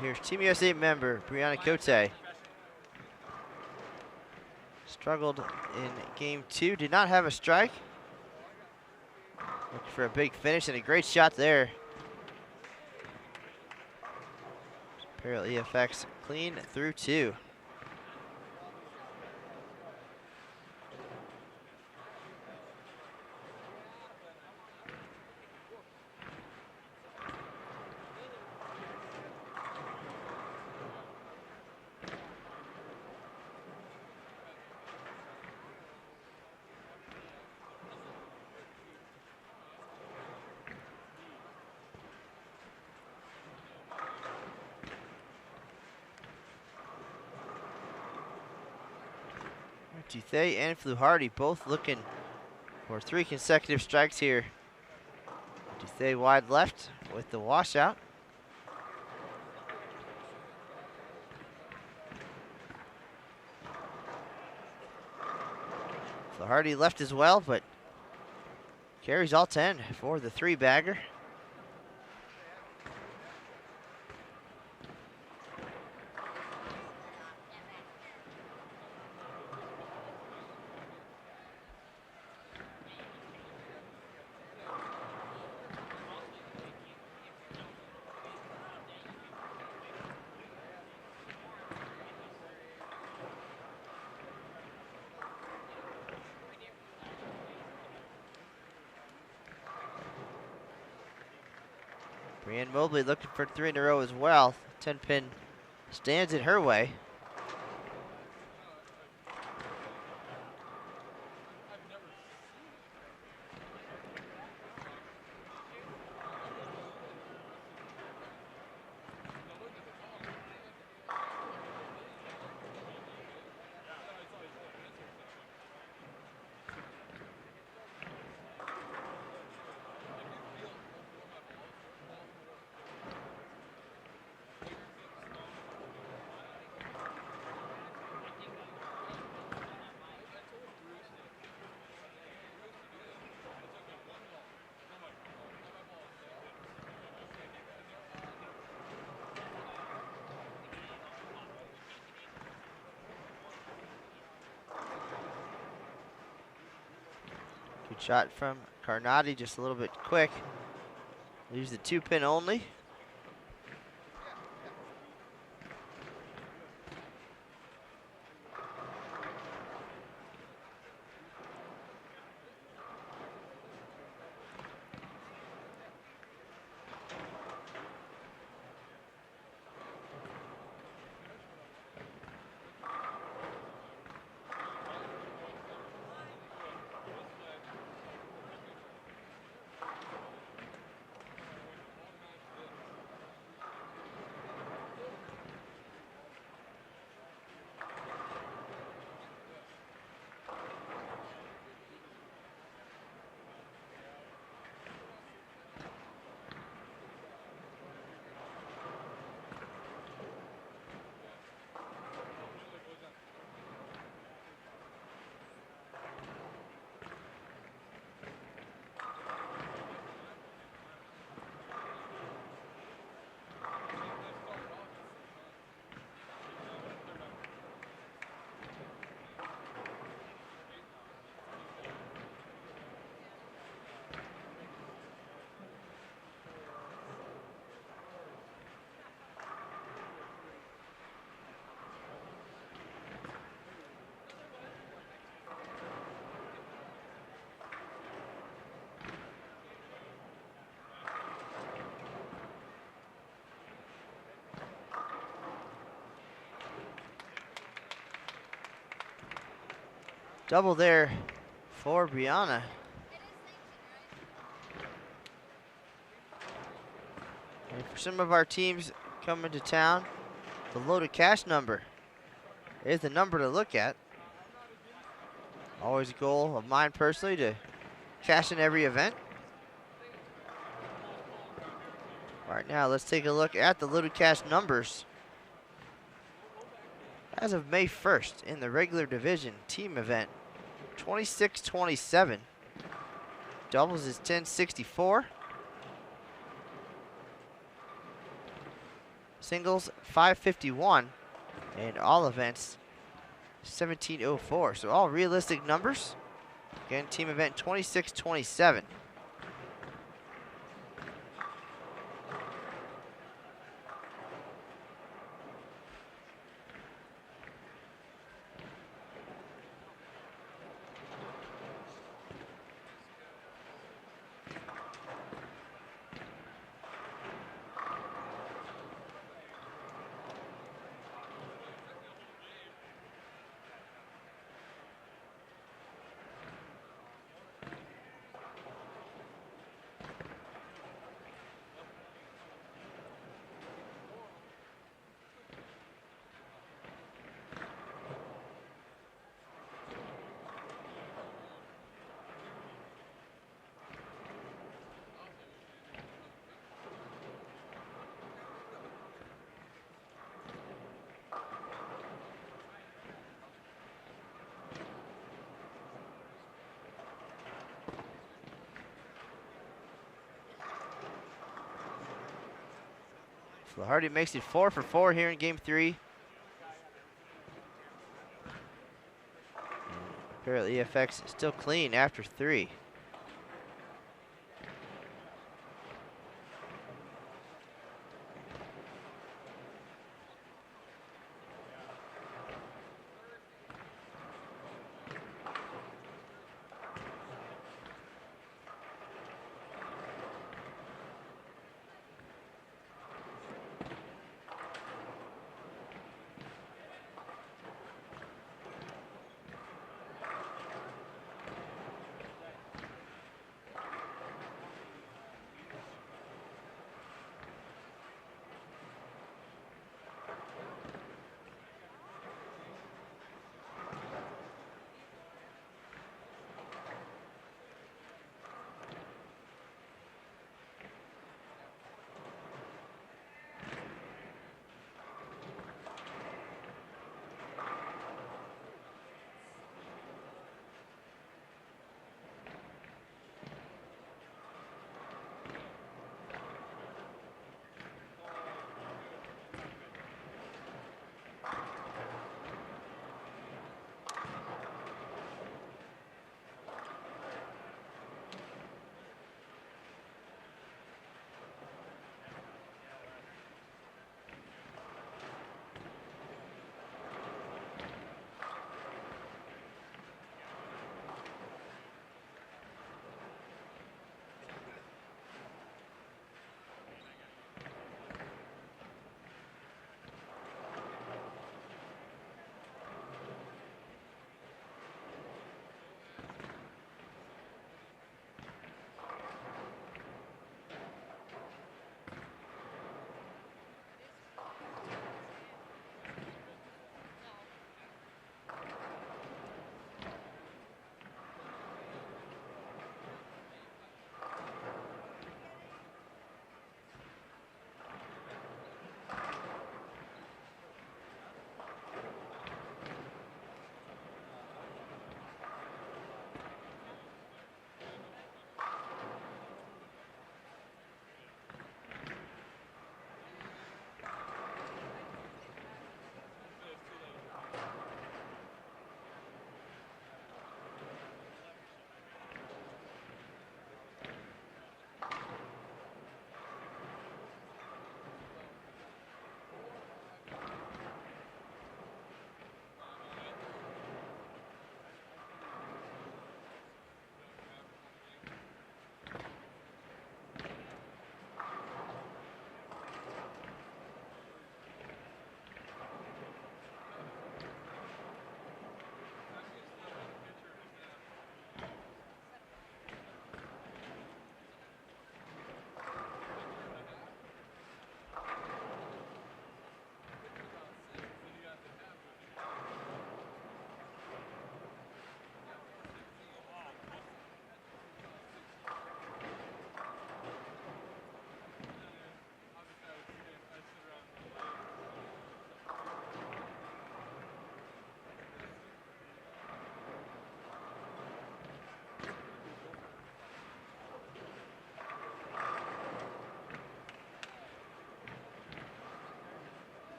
Here's Team USA member Bryanna Cote. Struggled in game 2, did not have a strike. Looking for a big finish and a great shot there. Apparel EFX clean through 2. Duthay and Fluharty both looking for 3 consecutive strikes here. Duthay wide left with the washout. Fluharty left as well, but carries all 10 for the 3-bagger. Brianna Mobley looking for 3 in a row as well. 10-pin stands in her way. Good shot from Carnati, just a little bit quick. Leaves the 2-pin only. Double there for Bryanna. And for some of our teams coming to town, the loaded cash number is the number to look at. Always a goal of mine personally to cash in every event. All right, now let's take a look at the loaded cash numbers. As of May 1st in the regular division team event, 26-27. Doubles is 10-64. Singles 551. And all events 1704. So all realistic numbers. Again, team event 26-27. Flaherty makes it 4 for 4 here in game 3. Apparel EFX still clean after 3.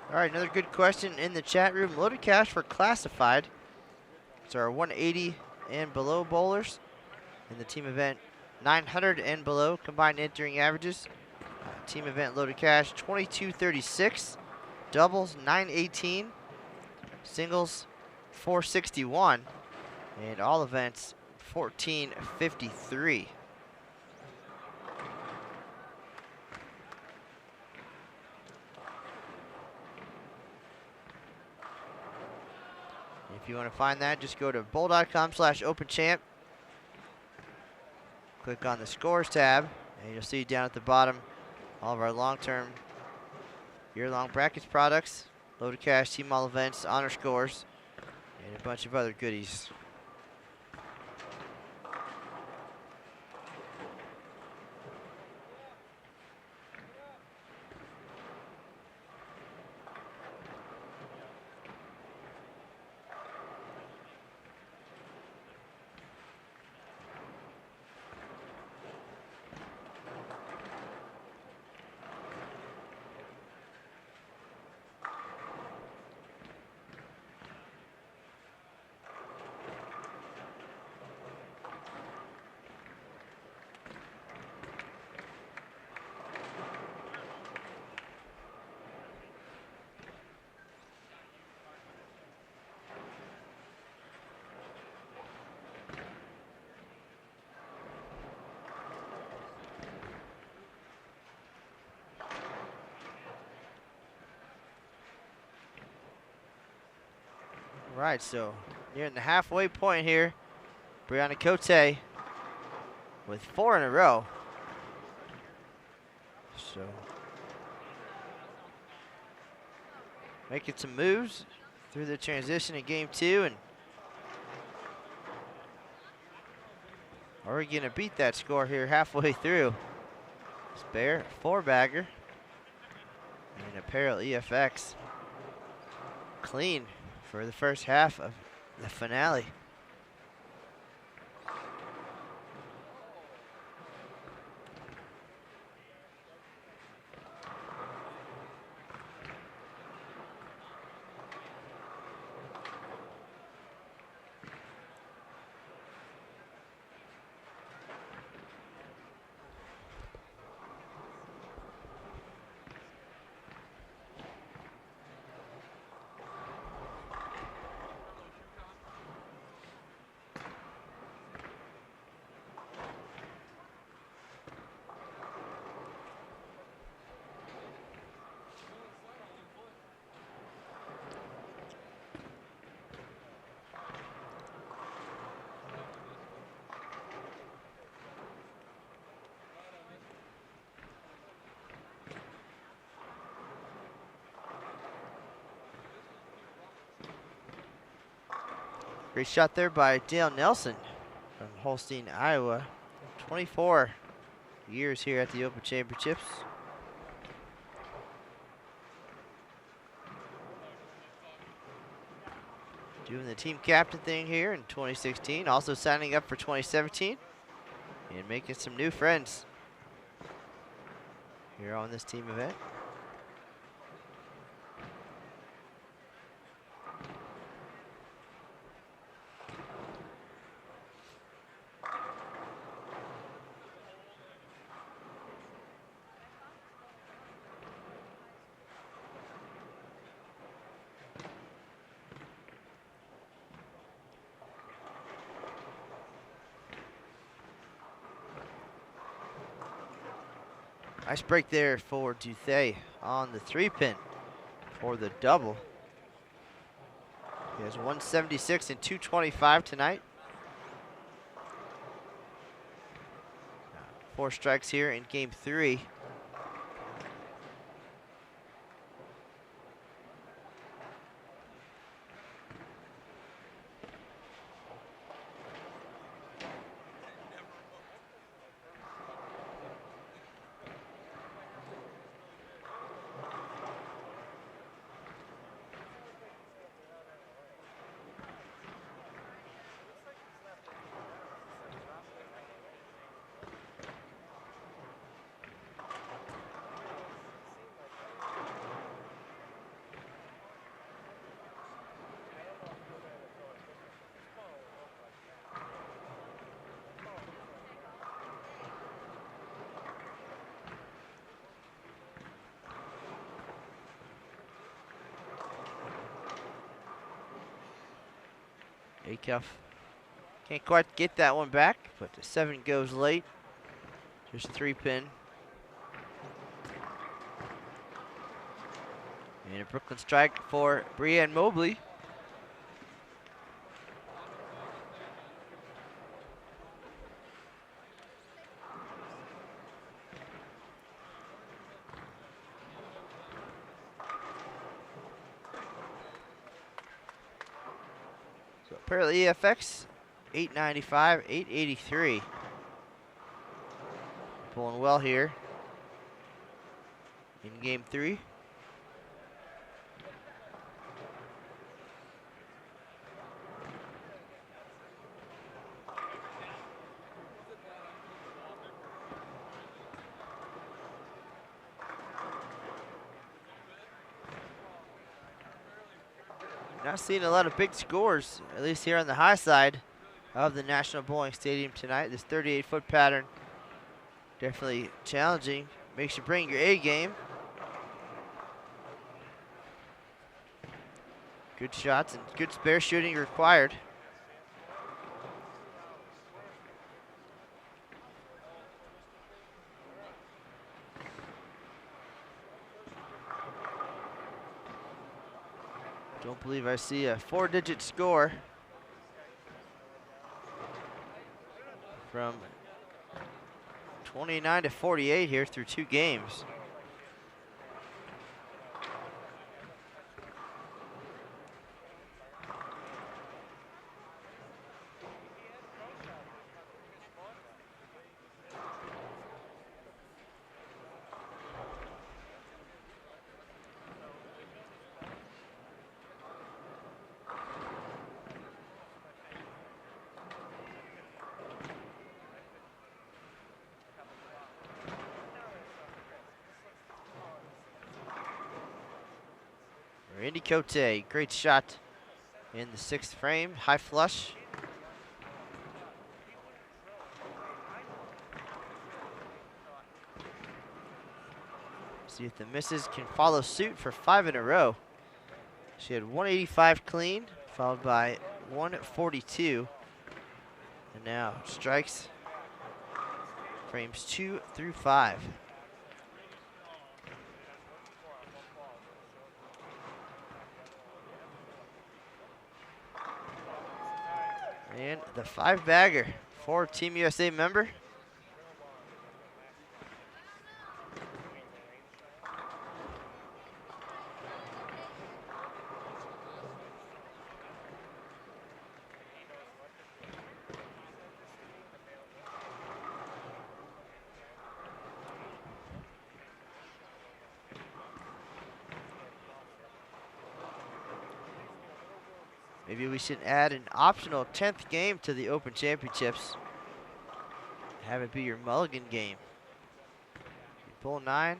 All right, another good question in the chat room. Loaded cash for classified. So our 180 and below bowlers in the team event, 900 and below combined entering averages. Team event loaded cash 2236, doubles 918, singles 461, and all events 1453. If you want to find that, just go to bowl.com/openchamp. Click on the scores tab, and you'll see down at the bottom all of our long-term, year-long brackets products, loaded cash, team all events, honor scores, and a bunch of other goodies. Right, so nearing the halfway point here. Bryanna Cote with 4 in a row. So making some moves through the transition in game 2, and are we gonna beat that score here halfway through? Spare 4-bagger and Apparel EFX clean for the first half of the finale. Great shot there by Dale Nelson from Holstein, Iowa. 24 years here at the Open Championships. Doing the team captain thing here in 2016. Also signing up for 2017 and making some new friends here on this team event. Nice break there for Duthay on the 3-pin for the double. He has 176 and 225 tonight. 4 strikes here in game 3. Acuff can't quite get that one back, but the 7 goes late. Just 3-pin. And a Brooklyn strike for Bryanna Mobley. So Apparel EFX, 895, 883. Pulling well here in game 3. Not seeing a lot of big scores, at least here on the high side of the National Bowling Stadium tonight. This 38-foot pattern, definitely challenging. Makes you bring your A game. Good shots and good spare shooting required. Don't believe I see a 4-digit score from 29 to 48 here through 2 games. Bryanna Cote, great shot in the 6th frame, high flush. See if the misses can follow suit for 5 in a row. She had 185 clean, followed by 142. And now strikes frames 2 through 5. And the 5-bagger for Team USA member. Maybe we should add an optional 10th game to the Open Championships. Have it be your mulligan game. You pull 9.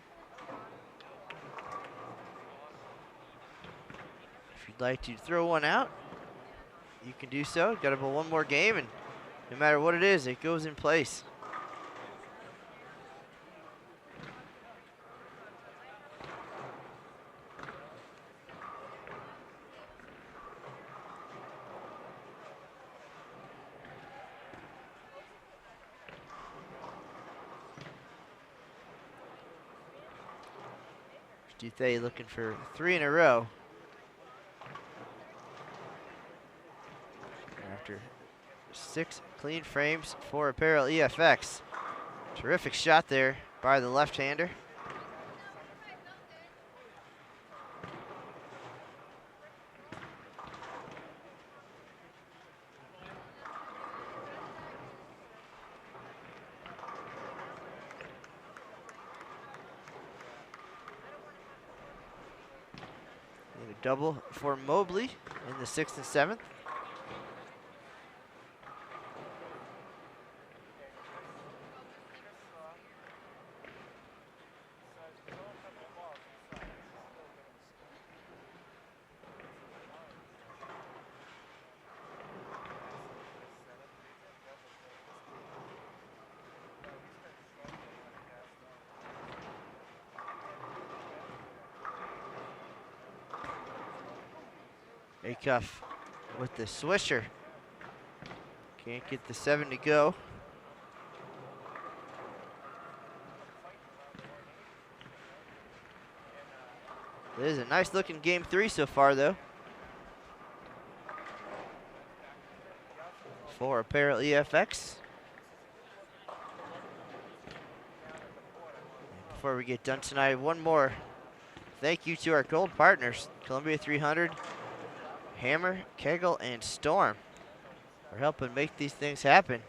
If you'd like to throw one out, you can do so. Got to pull one more game, and no matter what it is, it goes in place. Duthay looking for 3 in a row. After 6 clean frames for Apparel EFX. Terrific shot there by the left-hander. Double for Mobley in the 6th and 7th. Acuff with the swisher Can't get the 7 to go. This is a nice looking game 3 so far though. For Apparel EFX. Before we get done tonight, one more thank you to our gold partners, Columbia 300, Hammer, Kegel, and Storm, for helping make these things happen.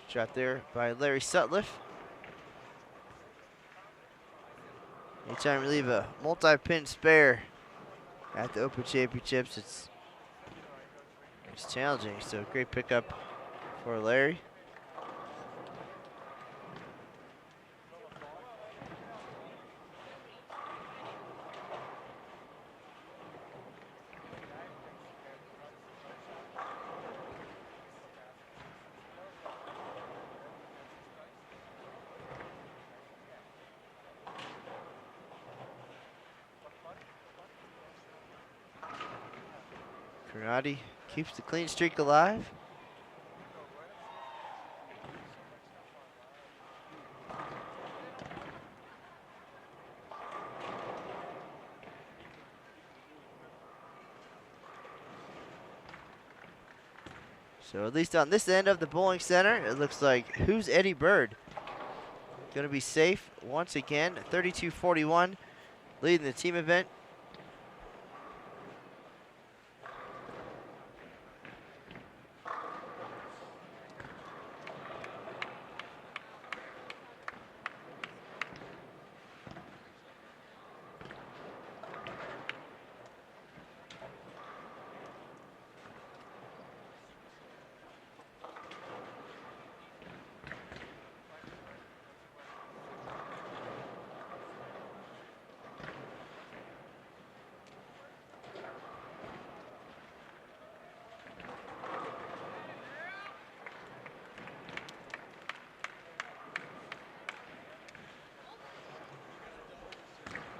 Shot there by Larry Sutliff. Anytime you leave a multi-pin spare at the Open Championships, it's challenging. So great pickup for Larry. Karate keeps the clean streak alive. So at least on this end of the bowling center, it looks like who's Eddie Bird going to be safe once again. 32-41, leading the team event.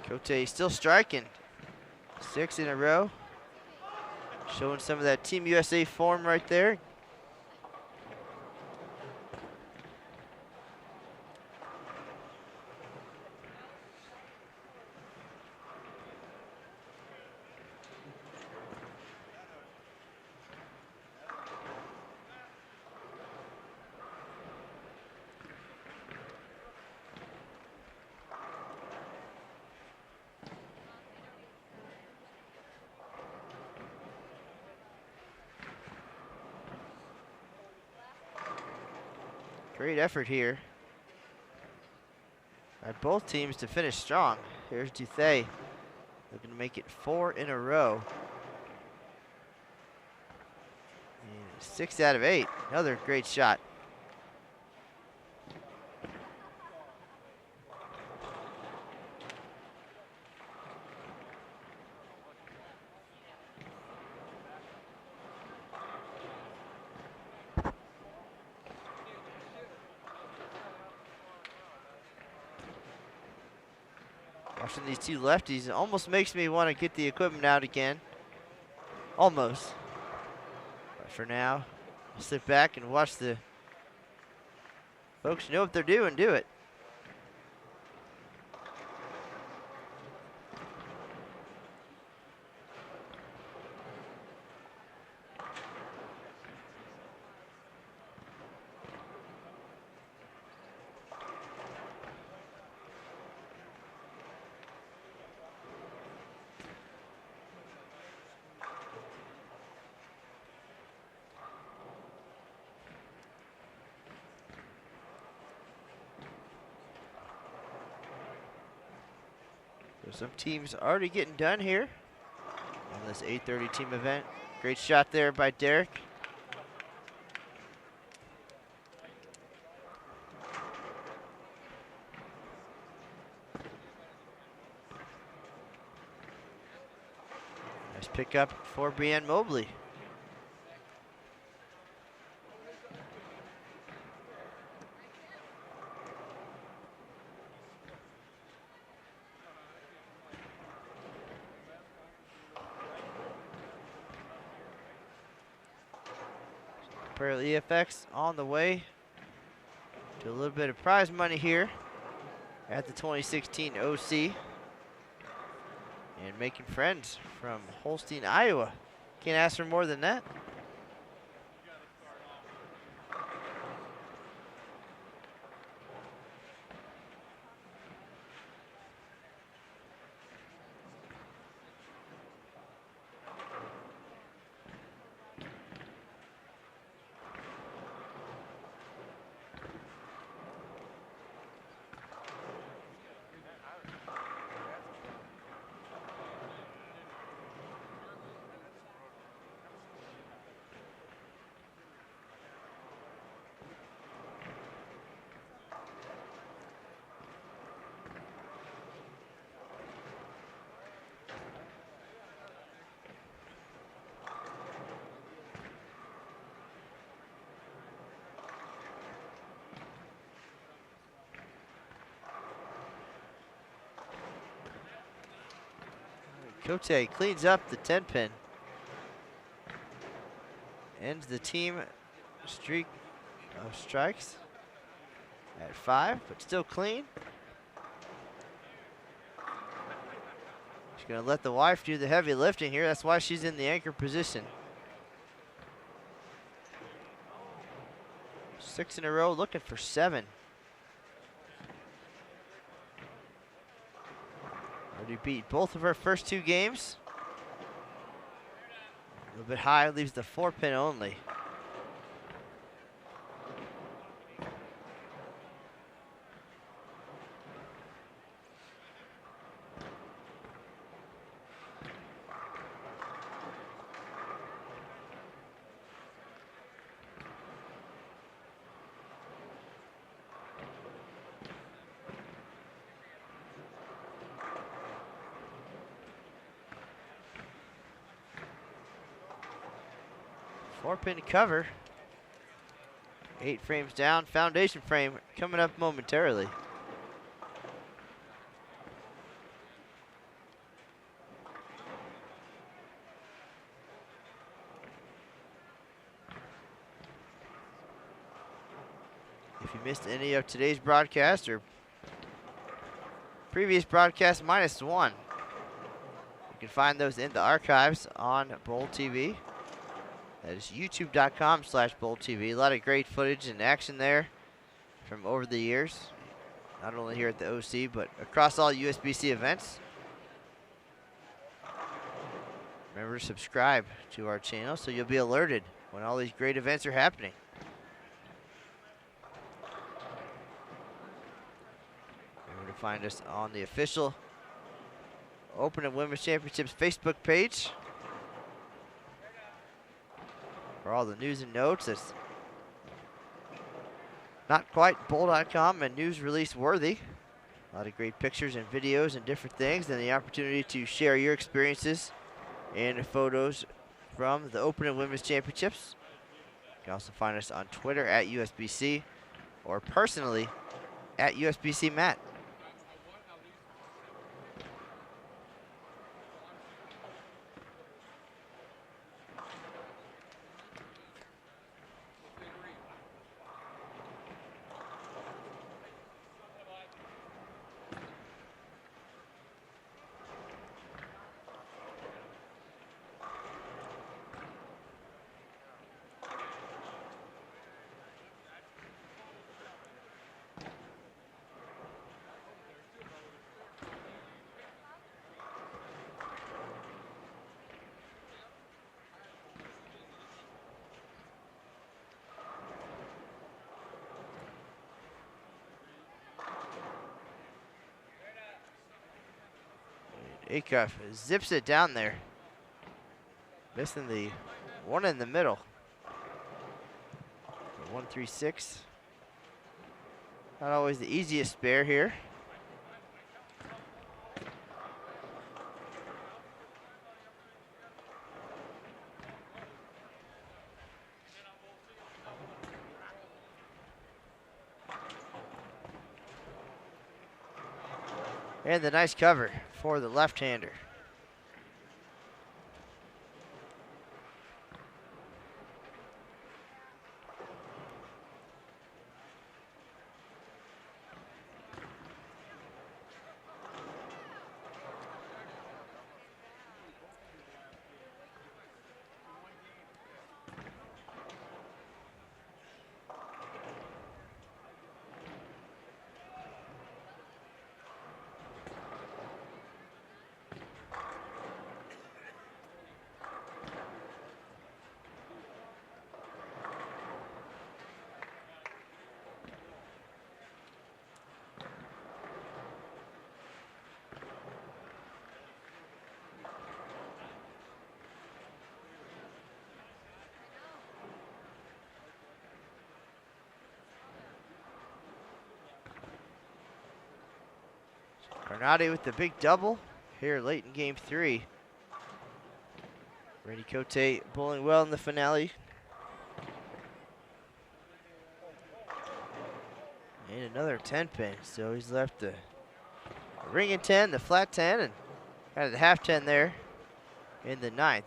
Cote still striking. 6 in a row. Showing some of that Team USA form right there. Great effort here by both teams to finish strong. Here's Duthay looking to make it 4 in a row. And 6 out of 8. Another great shot. Watching these two lefties, it almost makes me want to get the equipment out again. Almost. But for now, I'll sit back and watch the folks who know what they're doing do it. So some teams already getting done here on this 8:30 team event. Great shot there by Derek. pickup for Brianna Mobley. Apparel EFX on the way to a little bit of prize money here at the 2016 OC. And making friends from Holstein, Iowa. Can't ask for more than that. Cote cleans up the 10-pin. Ends the team streak of strikes at 5, but still clean. She's going to let the wife do the heavy lifting here. That's why she's in the anchor position. 6 in a row, looking for 7. Already beat both of her first 2 games. A little bit high, leaves the 4-pin only. Four-pin cover. 8 frames down. Foundation frame coming up momentarily. If you missed any of today's broadcast or previous broadcast -1, you can find those in the archives on Bowl TV. That is youtube.com/BowlTV. A lot of great footage and action there from over the years. Not only here at the OC, but across all USBC events. Remember to subscribe to our channel so you'll be alerted when all these great events are happening. Remember to find us on the official Open and Women's Championships Facebook page for all the news and notes. It's not quite bowl.com and news release worthy. A lot of great pictures and videos and different things, and the opportunity to share your experiences and photos from the Open and Women's Championships. You can also find us on Twitter at USBC or personally at USBC Matt. Acuff zips it down there. Missing the one in the middle. 136. Not always the easiest spare here. And the nice cover for the left-hander. Bryanna with the big double here late in game 3. Bryanna Cote bowling well in the finale. And another 10 pin, so he's left the ring and 10, the flat 10, and kind of the half 10 there in the 9th.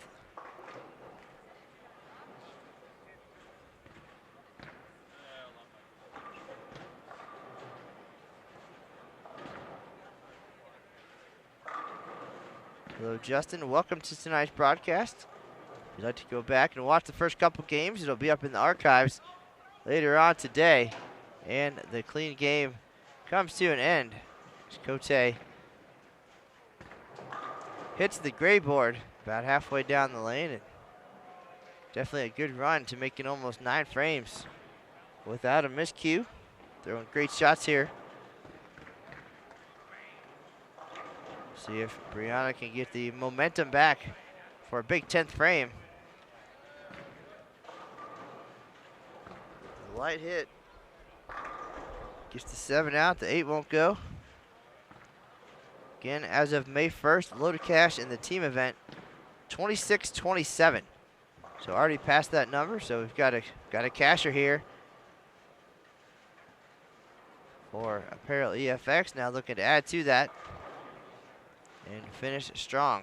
Hello, Justin. Welcome to tonight's broadcast. If you'd like to go back and watch the first couple games, it'll be up in the archives later on today. And the clean game comes to an end. Cote hits the gray board about halfway down the lane. And definitely a good run to making almost 9 frames without a miscue. Throwing great shots here. See if Bryanna can get the momentum back for a big 10th frame. The light hit. Gets the 7 out, the 8 won't go. Again, as of May 1st, loaded cash in the team event, 26-27. So already passed that number, so we've got a casher here for Apparel EFX. Now looking to add to that and finish strong.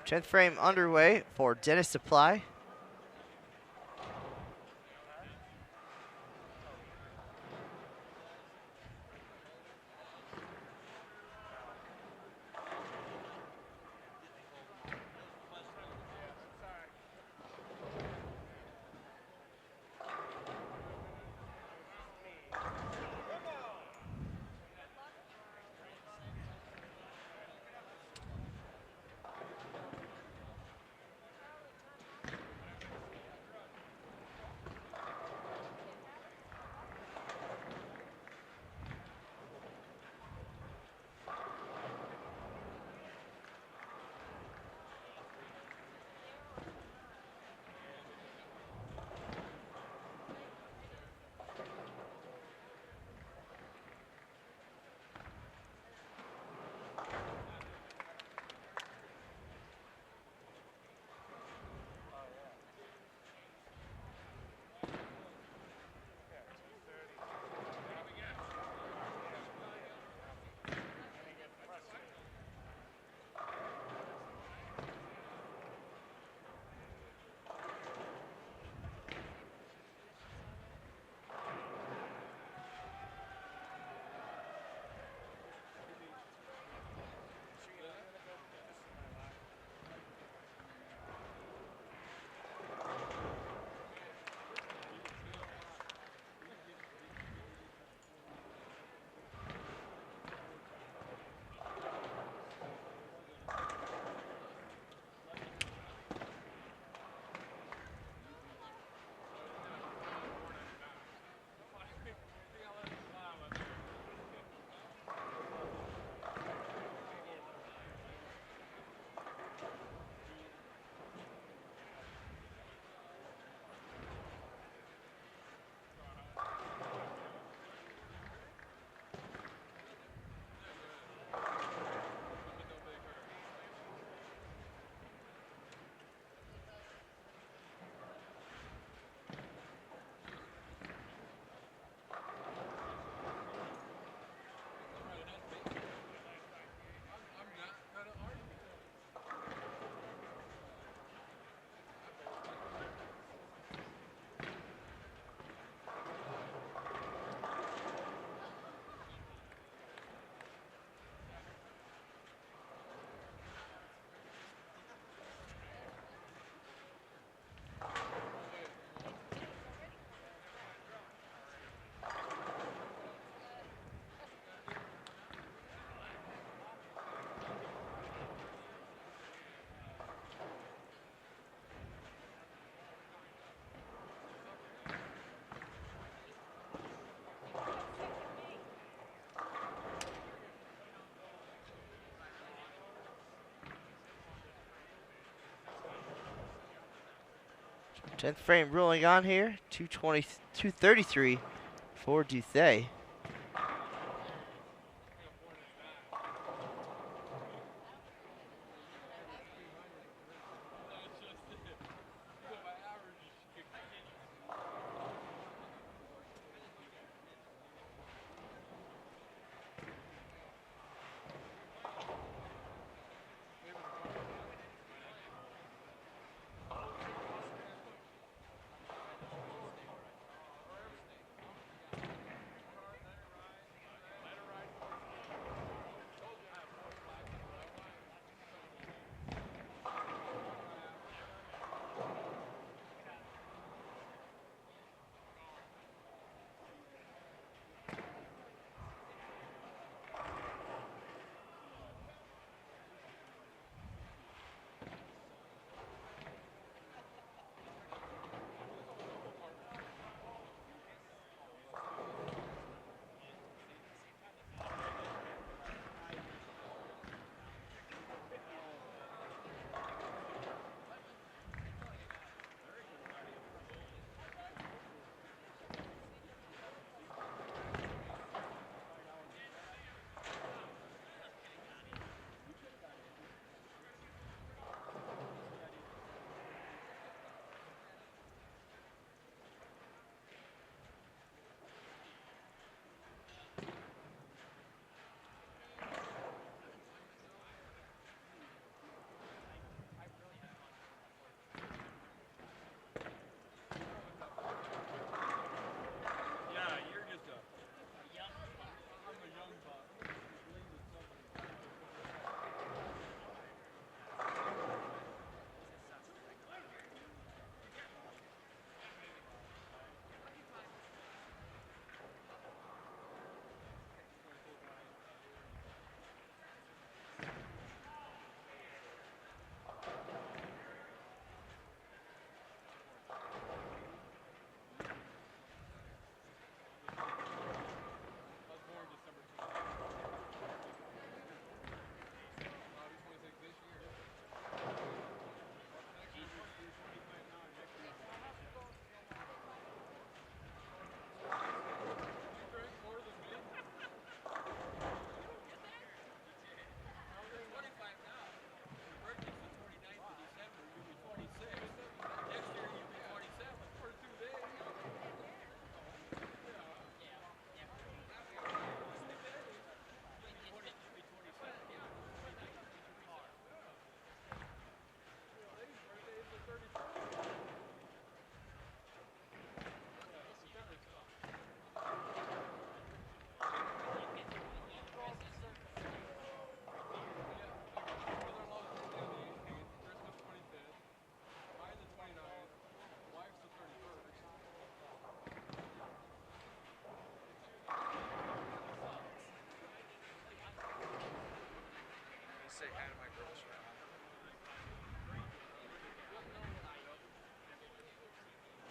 Tenth frame underway for Dennis Supply. 10th frame rolling on here. 220, 233 for Duthay.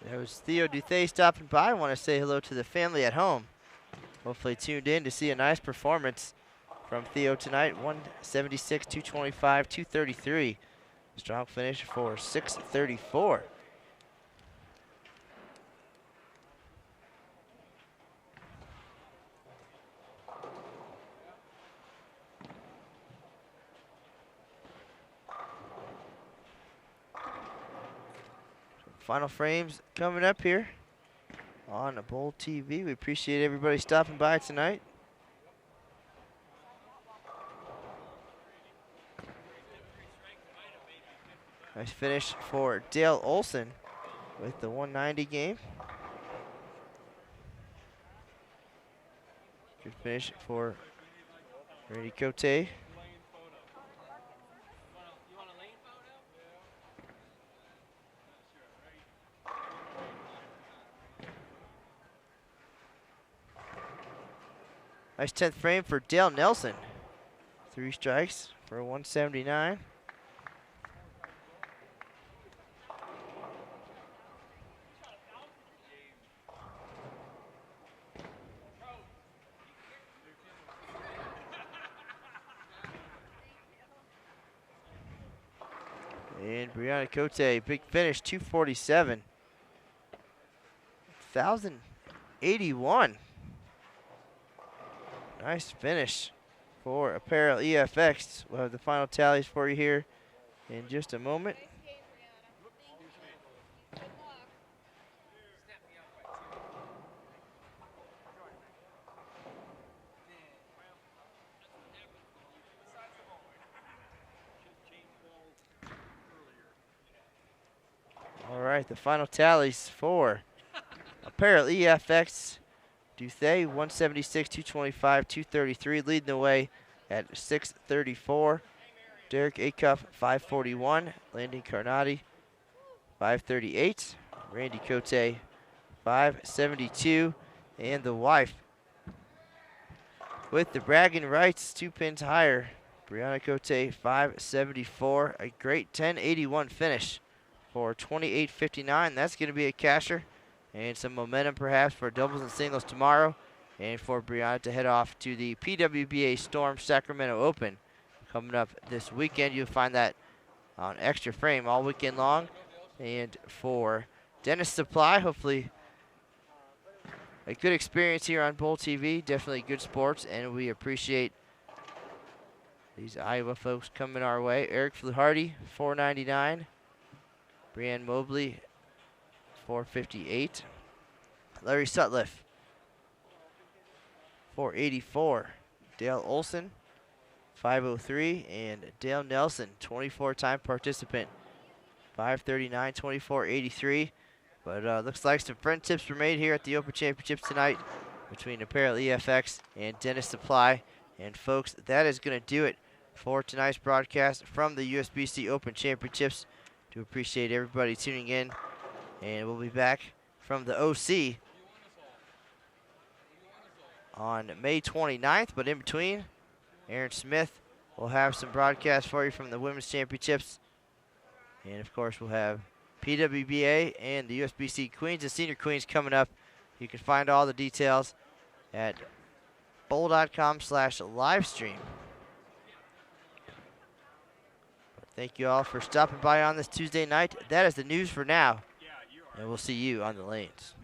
There was Theo Duthay stopping by. I want to say hello to the family at home. Hopefully tuned in to see a nice performance from Theo tonight. 176, 225, 233. Strong finish for 634. Final frames coming up here on the Bowl TV. We appreciate everybody stopping by tonight. Nice finish for Dale Olson with the 190 game. Good finish for Bryanna Cote. Nice 10th frame for Dale Nelson. 3 strikes for a 179. And Bryanna Cote, big finish, 247. 1,081. Nice finish for Apparel EFX. We'll have the final tallies for you here in just a moment. All right, the final tallies for Apparel EFX. Duthay 176, 225, 233, leading the way at 634. Derek Acuff 541, Landon Carnati 538, Randy Cote 572, and the wife with the bragging rights 2 pins higher, Bryanna Cote 574, a great 1081 finish for 28.59. That's going to be a casher and some momentum perhaps for doubles and singles tomorrow, and for Bryanna to head off to the PWBA Storm Sacramento Open coming up this weekend. You'll find that on Extra Frame all weekend long. And for Dennis Supply, hopefully a good experience here on Bowl TV. Definitely good sports, and we appreciate these Iowa folks coming our way. Eric Fluharty, $4.99. Brianne Mobley, $4.58. Larry Sutliff, $4.84. Dale Olson, $5.03. And Dale Nelson, 24-time participant, $5.39, $24.83. But looks like some friendships were made here at the Open Championships tonight between Apparel EFX and Dennis Supply. And folks, that is going to do it for tonight's broadcast from the USBC Open Championships. Do appreciate everybody tuning in, and we'll be back from the OC on May 29th. But in between, Aaron Smith will have some broadcasts for you from the Women's Championships. And of course, we'll have PWBA and the USBC Queens and Senior Queens coming up. You can find all the details at bowl.com/livestream. Thank you all for stopping by on this Tuesday night. That is the news for now, and we'll see you on the lanes.